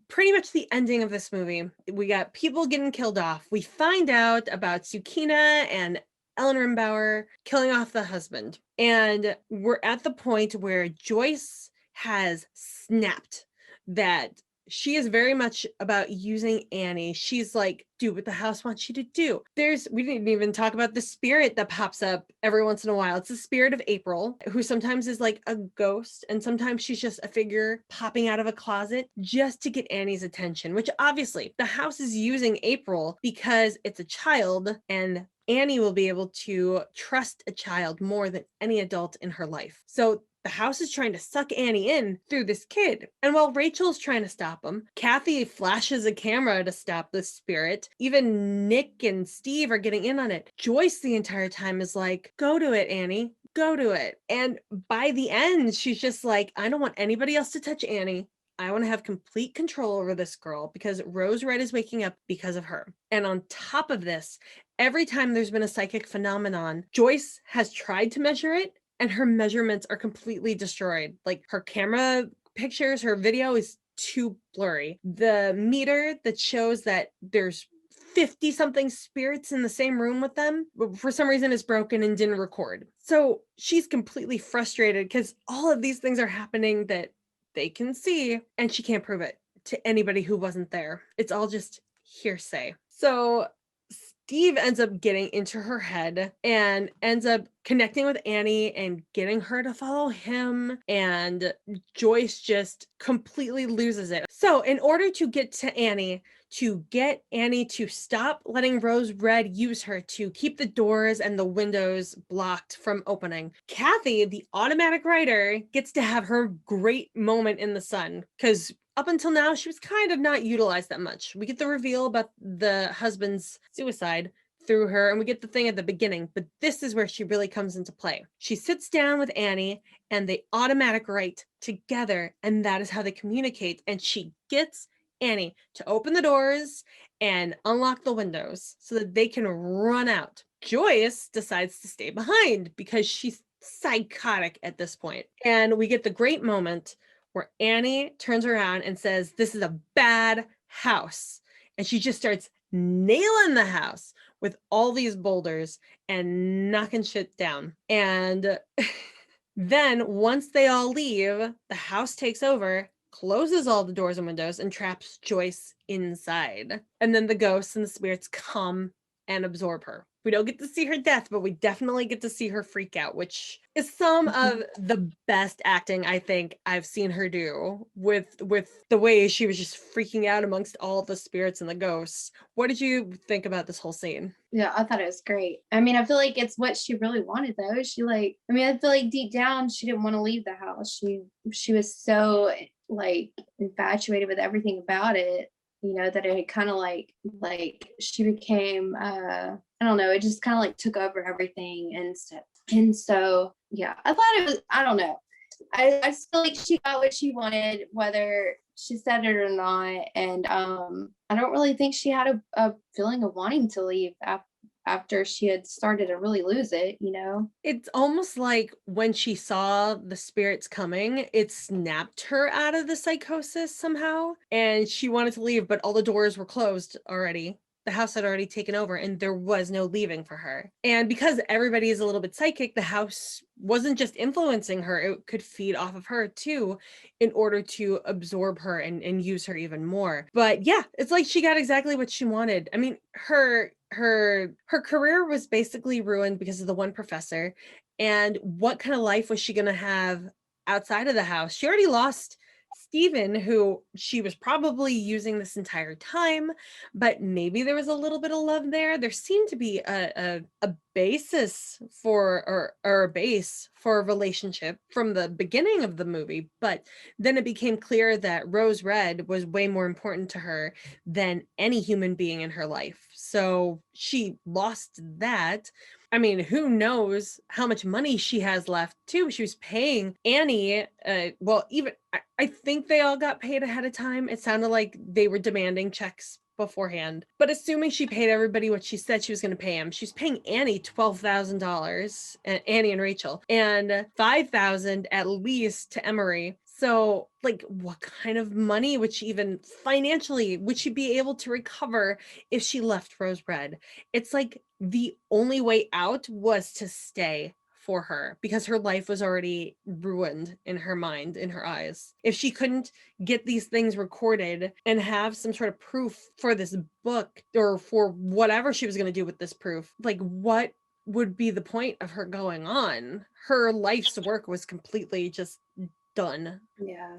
pretty much the ending of this movie. We got people getting killed off. We find out about Tsukina and Ellen Rimbauer killing off the husband. And we're at the point where Joyce has snapped that she is very much about using Annie. She's like, do what the house wants you to do. We didn't even talk about the spirit that pops up every once in a while. It's the spirit of April, who sometimes is like a ghost, and sometimes she's just a figure popping out of a closet just to get Annie's attention, which obviously the house is using April because it's a child, and Annie will be able to trust a child more than any adult in her life. So the house is trying to suck Annie in through this kid. And while Rachel's trying to stop him, Kathy flashes a camera to stop the spirit. Even Nick and Steve are getting in on it. Joyce the entire time is like, go to it, Annie. Go to it. And by the end, she's just like, I don't want anybody else to touch Annie. I want to have complete control over this girl because Rose Red is waking up because of her. And on top of this, every time there's been a psychic phenomenon, Joyce has tried to measure it, and her measurements are completely destroyed. Like her camera pictures, her video is too blurry. The meter that shows that there's 50 something spirits in the same room with them, for some reason is broken and didn't record. So she's completely frustrated because all of these things are happening that they can see, and she can't prove it to anybody who wasn't there. It's all just hearsay. So Steve ends up getting into her head and ends up connecting with Annie and getting her to follow him, and Joyce just completely loses it. So in order to get to Annie, to get Annie to stop letting Rose Red use her, to keep the doors and the windows blocked from opening, Kathy, the automatic writer, gets to have her great moment in the sun, because up until now, she was kind of not utilized that much. We get the reveal about the husband's suicide through her, and we get the thing at the beginning, but this is where she really comes into play. She sits down with Annie, and they automatic write together, and that is how they communicate, and she gets Annie to open the doors and unlock the windows so that they can run out. Joyce decides to stay behind because she's psychotic at this point, and we get the great moment where Annie turns around and says, this is a bad house. And she just starts nailing the house with all these boulders and knocking shit down. And then once they all leave, the house takes over, closes all the doors and windows, and traps Joyce inside. And then the ghosts and the spirits come and absorb her. We don't get to see her death, but we definitely get to see her freak out, which is some of the best acting I think I've seen her do with the way she was just freaking out amongst all the spirits and the ghosts. What did you think about this whole scene? Yeah, I thought it was great. I mean, I feel like it's what she really wanted though. I feel like deep down she didn't want to leave the house. She was so like infatuated with everything about it, that it had kind of like she became I don't know, it just kind of like took over everything and so yeah, I thought it was, I don't know. I just feel like she got what she wanted, whether she said it or not. And I don't really think she had a feeling of wanting to leave after she had started to really lose it. It's almost like when she saw the spirits coming, it snapped her out of the psychosis somehow, and she wanted to leave, but all the doors were closed already. The house had already taken over, and there was no leaving for her. And because everybody is a little bit psychic, the house wasn't just influencing her, it could feed off of her too, in order to absorb her and use her even more. But yeah, it's like she got exactly what she wanted. I mean, her career was basically ruined because of the one professor. And what kind of life was she going to have outside of the house? She already lost Stephen, who she was probably using this entire time, but maybe there was a little bit of love there. There seemed to be a basis for, or a base for a relationship from the beginning of the movie, but then it became clear that Rose Red was way more important to her than any human being in her life. So she lost that. I mean, who knows how much money she has left too. She was paying Annie, well, even I think they all got paid ahead of time. It sounded like they were demanding checks beforehand. But assuming she paid everybody what she said she was going to pay him, she's paying Annie $12,000, Annie and Rachel, and 5,000 at least to Emery. So, like, what kind of money would she, even financially, would she be able to recover if she left Rose Red? It's like the only way out was to stay for her, because her life was already ruined in her mind, in her eyes. If she couldn't get these things recorded and have some sort of proof for this book, or for whatever she was going to do with this proof, like, what would be the point of her going on? Her life's work was completely just done. Yeah.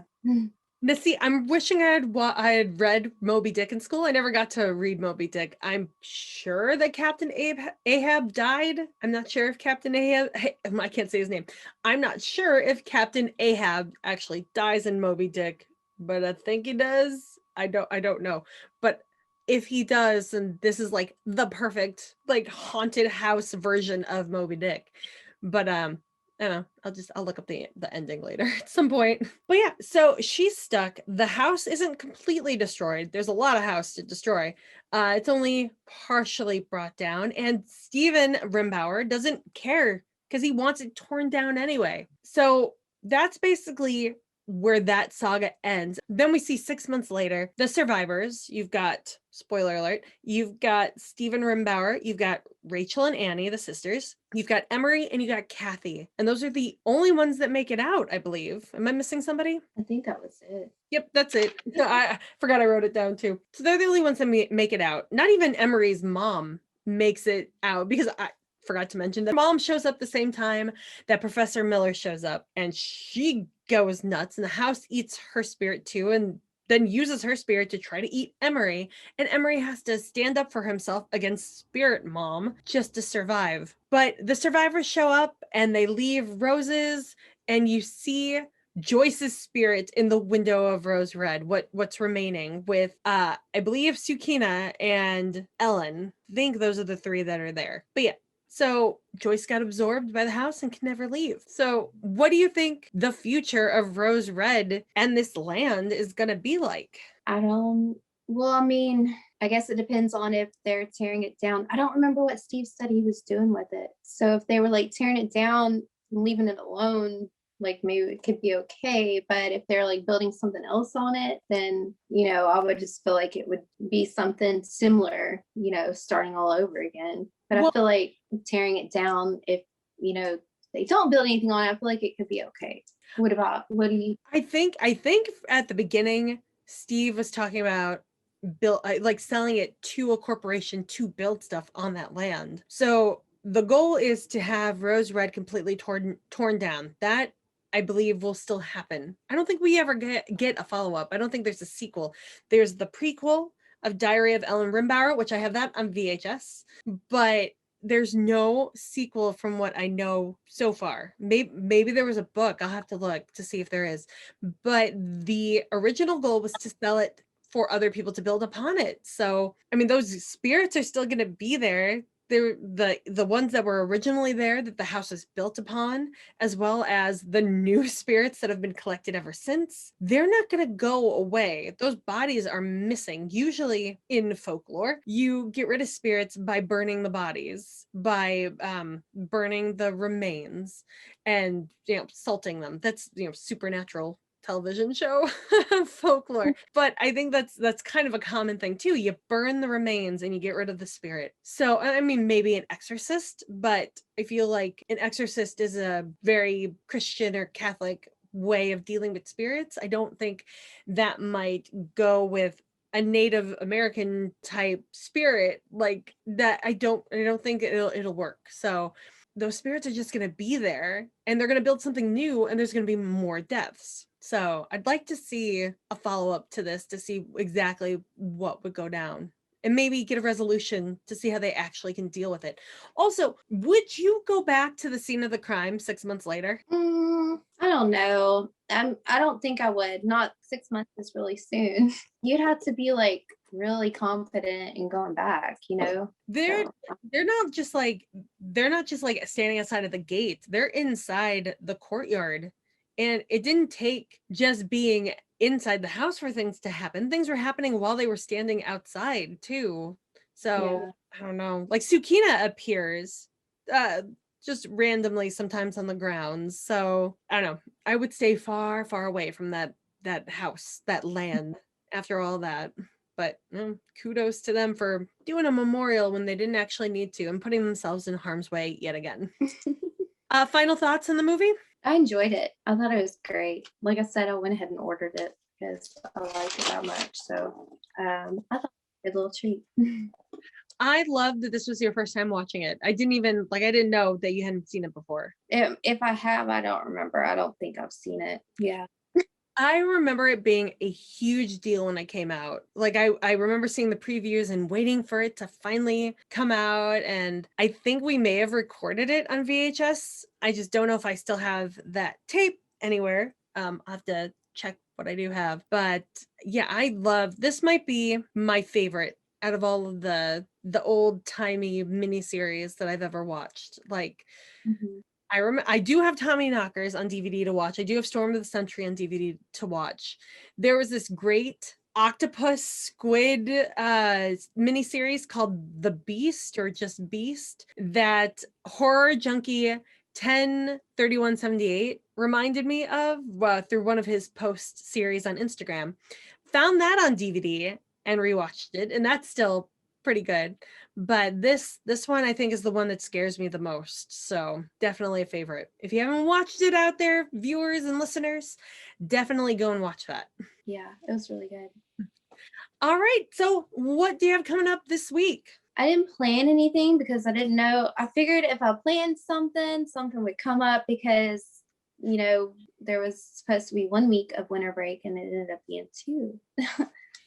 Missy, I'm wishing I had read Moby Dick in school. I never got to read Moby Dick. I'm sure that Captain Ahab died. I'm not sure if Captain Ahab, I can't say his name. I'm not sure if Captain Ahab actually dies in Moby Dick, but I think he does. I don't know. But if he does, then this is like the perfect, like, haunted house version of Moby Dick. But I don't know. I'll look up the ending later at some point. But yeah, so she's stuck. The house isn't completely destroyed. There's a lot of house to destroy. It's only partially brought down, and Stephen Rimbauer doesn't care because he wants it torn down anyway. So that's basically where that saga ends. Then we see 6 months later, the survivors. You've got, spoiler alert, you've got Stephen Rimbauer, you've got Rachel and Annie, the sisters, you've got Emery, and you got Kathy. And those are the only ones that make it out, I believe. Am I missing somebody? I think that was it. Yep, that's it. I forgot I wrote it down too. So they're the only ones that make it out. Not even Emery's mom makes it out, because I forgot to mention that mom shows up the same time that Professor Miller shows up, and she goes nuts, and the house eats her spirit too, and then uses her spirit to try to eat Emery. And Emery has to stand up for himself against Spirit Mom just to survive. But the survivors show up and they leave roses, and you see Joyce's spirit in the window of Rose Red, what's remaining, with I believe Sukina and Ellen. I think those are the three that are there. But yeah, so Joyce got absorbed by the house and can never leave. So what do you think the future of Rose Red and this land is going to be like? I don't, well, I mean, I guess it depends on if they're tearing it down. I don't remember what Steve said he was doing with it. So if they were like tearing it down and leaving it alone, like maybe it could be okay. But if they're like building something else on it, then, I would just feel like it would be something similar, starting all over again. But I Well, feel like tearing it down, if, they don't build anything on it, I feel like it could be okay. What do you? I think at the beginning, Steve was talking about build, like, selling it to a corporation to build stuff on that land. So the goal is to have Rose Red completely torn down. That, I believe, will still happen. I don't think we ever get a follow-up. I don't think there's a sequel. There's the prequel of Diary of Ellen Rimbauer, which I have that on VHS, but there's no sequel from what I know so far. Maybe there was a book. I'll have to look to see if there is. But the original goal was to sell it for other people to build upon it. So, I mean, those spirits are still going to be there. They're the ones that were originally there that the house is built upon, as well as the new spirits that have been collected ever since. They're not going to go away. Those bodies are missing. Usually in folklore, you get rid of spirits by burning the bodies, by burning the remains, and salting them. That's supernatural television show folklore. But I think that's kind of a common thing too. You burn the remains and you get rid of the spirit. So I mean, maybe an exorcist, but I feel like an exorcist is a very Christian or Catholic way of dealing with spirits. I don't think that might go with a Native American type spirit like that. I don't think it'll work. So those spirits are just going to be there, and they're going to build something new, and there's going to be more deaths. So I'd like to see a follow-up to this to see exactly what would go down, and maybe get a resolution to see how they actually can deal with it. Also, would you go back to the scene of the crime 6 months later? I don't know. I don't think I would. Not 6 months is really soon. You'd have to be like really confident in going back, you know? They're So, they're not just like standing outside of the gate. They're inside the courtyard. And it didn't take just being inside the house for things to happen. Things were happening while they were standing outside too. So yeah. I don't know. Like Sukina appears uh just randomly sometimes on the grounds. So I don't know. I would stay far, far away from that house, that land after all that. But kudos to them for doing a memorial when they didn't actually need to and putting themselves in harm's way yet again. Final thoughts on the movie? I enjoyed it. I thought it was great. Like I said, I went ahead and ordered it because I like it that much. So I thought it was a good little treat. I love that this was your first time watching it. I didn't know that you hadn't seen it before. If I have, I don't remember. I don't think I've seen it. Yeah. I remember it being a huge deal when it came out. Like I remember seeing the previews and waiting for it to finally come out. And I think we may have recorded it on VHS. I just don't know if I still have that tape anywhere. I'll have to check what I do have. But yeah, I love this. Might be my favorite out of all of the old timey miniseries that I've ever watched. Like Mhm. I do have Tommy Knockers on DVD to watch. I do have Storm of the Century on DVD to watch. There was this great octopus squid miniseries called The Beast or just Beast that horror junkie 103178 reminded me of through one of his post series on Instagram. Found that on DVD and rewatched it, and that's still pretty good. But this one I think is the one that scares me the most. So definitely a favorite. If you haven't watched it out there, viewers and listeners, definitely go and watch that. Yeah, it was really good. All right. So what do you have coming up this week? I didn't plan anything because I didn't know. I figured if I planned something, something would come up because, there was supposed to be 1 week of winter break and it ended up being 2.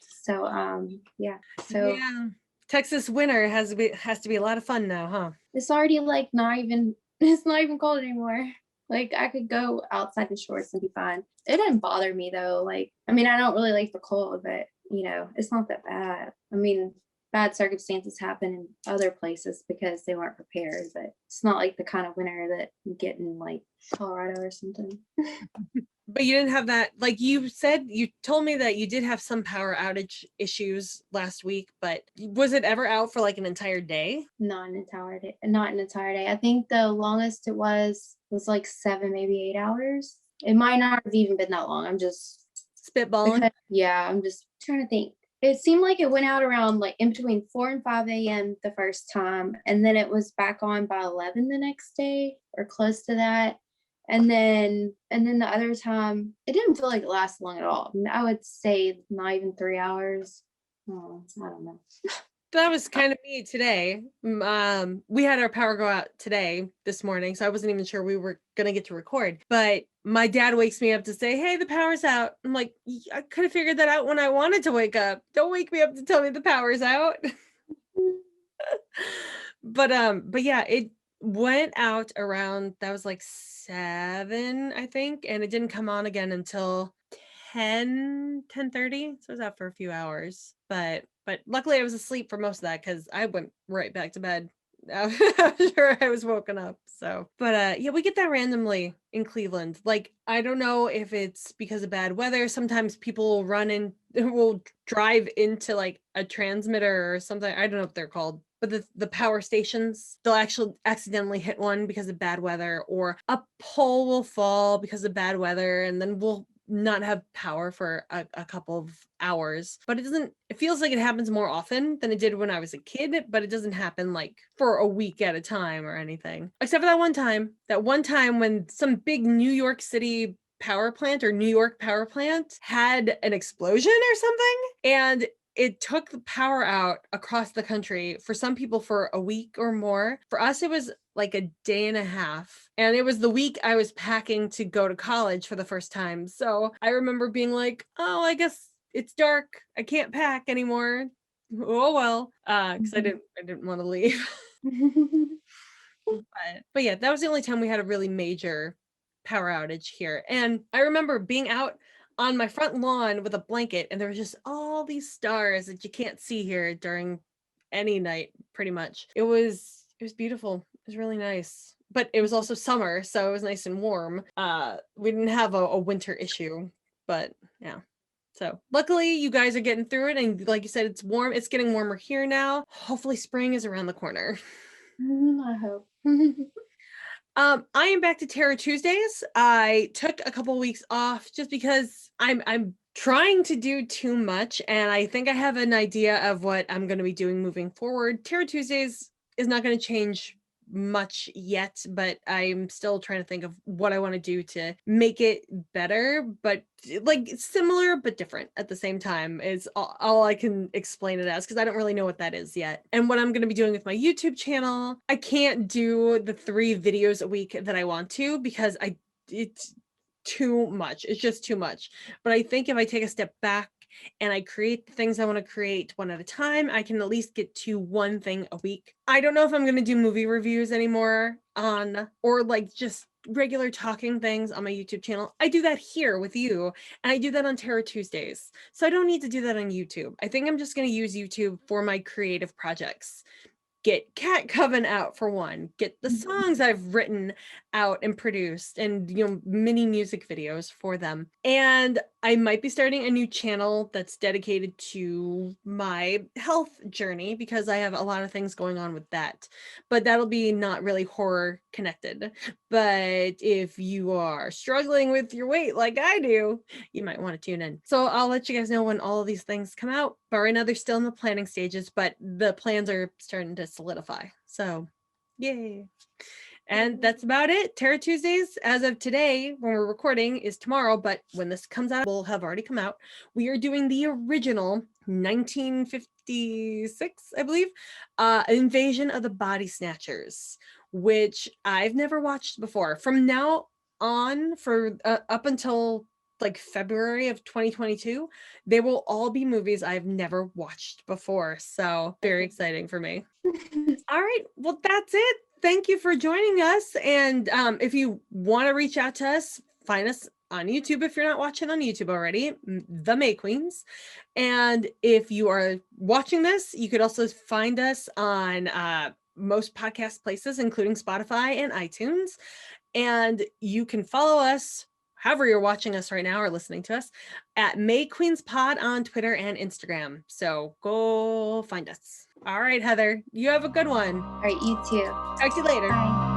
So, yeah. So Yeah. Texas winter has to be a lot of fun now, huh? it's already like it's not even cold anymore. Like I could go outside in shorts and be fine. It didn't bother me though. Like, I mean, I don't really like the cold, but it's not that bad. I mean, bad circumstances happen in other places because they weren't prepared, but it's not like the kind of winter that you get in like Colorado or something. But you didn't have that, like you told me that you did have some power outage issues last week, but was it ever out for like an entire day? Not an entire day. Not an entire day. I think the longest it was like 7, maybe 8 hours. It might not have even been that long. I'm just Spitballing? yeah, I'm just trying to think. It seemed like it went out around like in between 4 and 5 a.m. the first time, and then it was back on by 11 the next day or close to that. And then the other time, it didn't feel like it lasted long at all. I would say not even 3 hours. Oh, I don't know. That was kind of me today. We had our power go out today, this morning, so I wasn't even sure we were gonna get to record. But my dad wakes me up to say, "Hey, the power's out." I'm like, I could have figured that out when I wanted to wake up. Don't wake me up to tell me the power's out. But yeah, it went out around that was like 7, I think, and it didn't come on again until 10:30. So I was out for a few hours. But luckily I was asleep for most of that because I went right back to bed after I was woken up. So but yeah, we get that randomly in Cleveland. Like I don't know if it's because of bad weather. Sometimes people will run in will drive into like a transmitter or something. I don't know what they're called. But the power stations, they'll actually accidentally hit one because of bad weather, or a pole will fall because of bad weather, and then we'll not have power for a couple of hours. But it feels like it happens more often than it did when I was a kid, but it doesn't happen like for a week at a time or anything. Except for that one time when some big New York City power plant or New York power plant had an explosion or something, and it took the power out across the country for some people for a week or more. For us, it was like a day and a half. And it was the week I was packing to go to college for the first time. So I remember being like, oh, I guess it's dark. I can't pack anymore. Oh well. Because I didn't want to leave. But yeah, that was the only time we had a really major power outage here. And I remember being out on my front lawn with a blanket, and there was just all these stars that you can't see here during any night, pretty much. It was beautiful. It was really nice. But it was also summer, so it was nice and warm. We didn't have a winter issue, but yeah. So luckily you guys are getting through it, and like you said, it's warm. It's getting warmer here now. Hopefully spring is around the corner. I hope. I am back to Terror Tuesdays. I took a couple weeks off just because I'm trying to do too much, and I think I have an idea of what I'm going to be doing moving forward. Terror Tuesdays is not going to change much yet, but I'm still trying to think of what I want to do to make it better, but like similar but different at the same time is all I can explain it as, because I don't really know what that is yet. And what I'm going to be doing with my YouTube channel, I can't do the 3 videos a week that I want to because it's too much. It's just too much. But I think if I take a step back and I create the things I want to create one at a time, I can at least get to one thing a week. I don't know if I'm going to do movie reviews anymore or like just regular talking things on my YouTube channel. I do that here with you, and I do that on Terror Tuesdays. So I don't need to do that on YouTube. I think I'm just going to use YouTube for my creative projects. Get Cat Coven out for one, get the songs I've written out and produced, and mini music videos for them. And I might be starting a new channel that's dedicated to my health journey because I have a lot of things going on with that. But that'll be not really horror connected. But if you are struggling with your weight like I do, you might want to tune in. So I'll let you guys know when all of these things come out. But right now they're still in the planning stages, but the plans are starting to solidify. So yay. And that's about it. Terror Tuesdays, as of today, when we're recording, is tomorrow, but when this comes out, will have already come out. We are doing the original 1956, I believe, Invasion of the Body Snatchers, which I've never watched before. From now on, for up until like February of 2022, they will all be movies I've never watched before. So very exciting for me. All right. Well, that's it. Thank you for joining us. And if you want to reach out to us, find us on YouTube if you're not watching on YouTube already, The May Queens. And if you are watching this, you could also find us on most podcast places, including Spotify and iTunes. And you can follow us, however you're watching us right now or listening to us, at May Queens Pod on Twitter and Instagram. So go find us. All right, Heather, you have a good one. All right, you too. Talk to you later. Bye.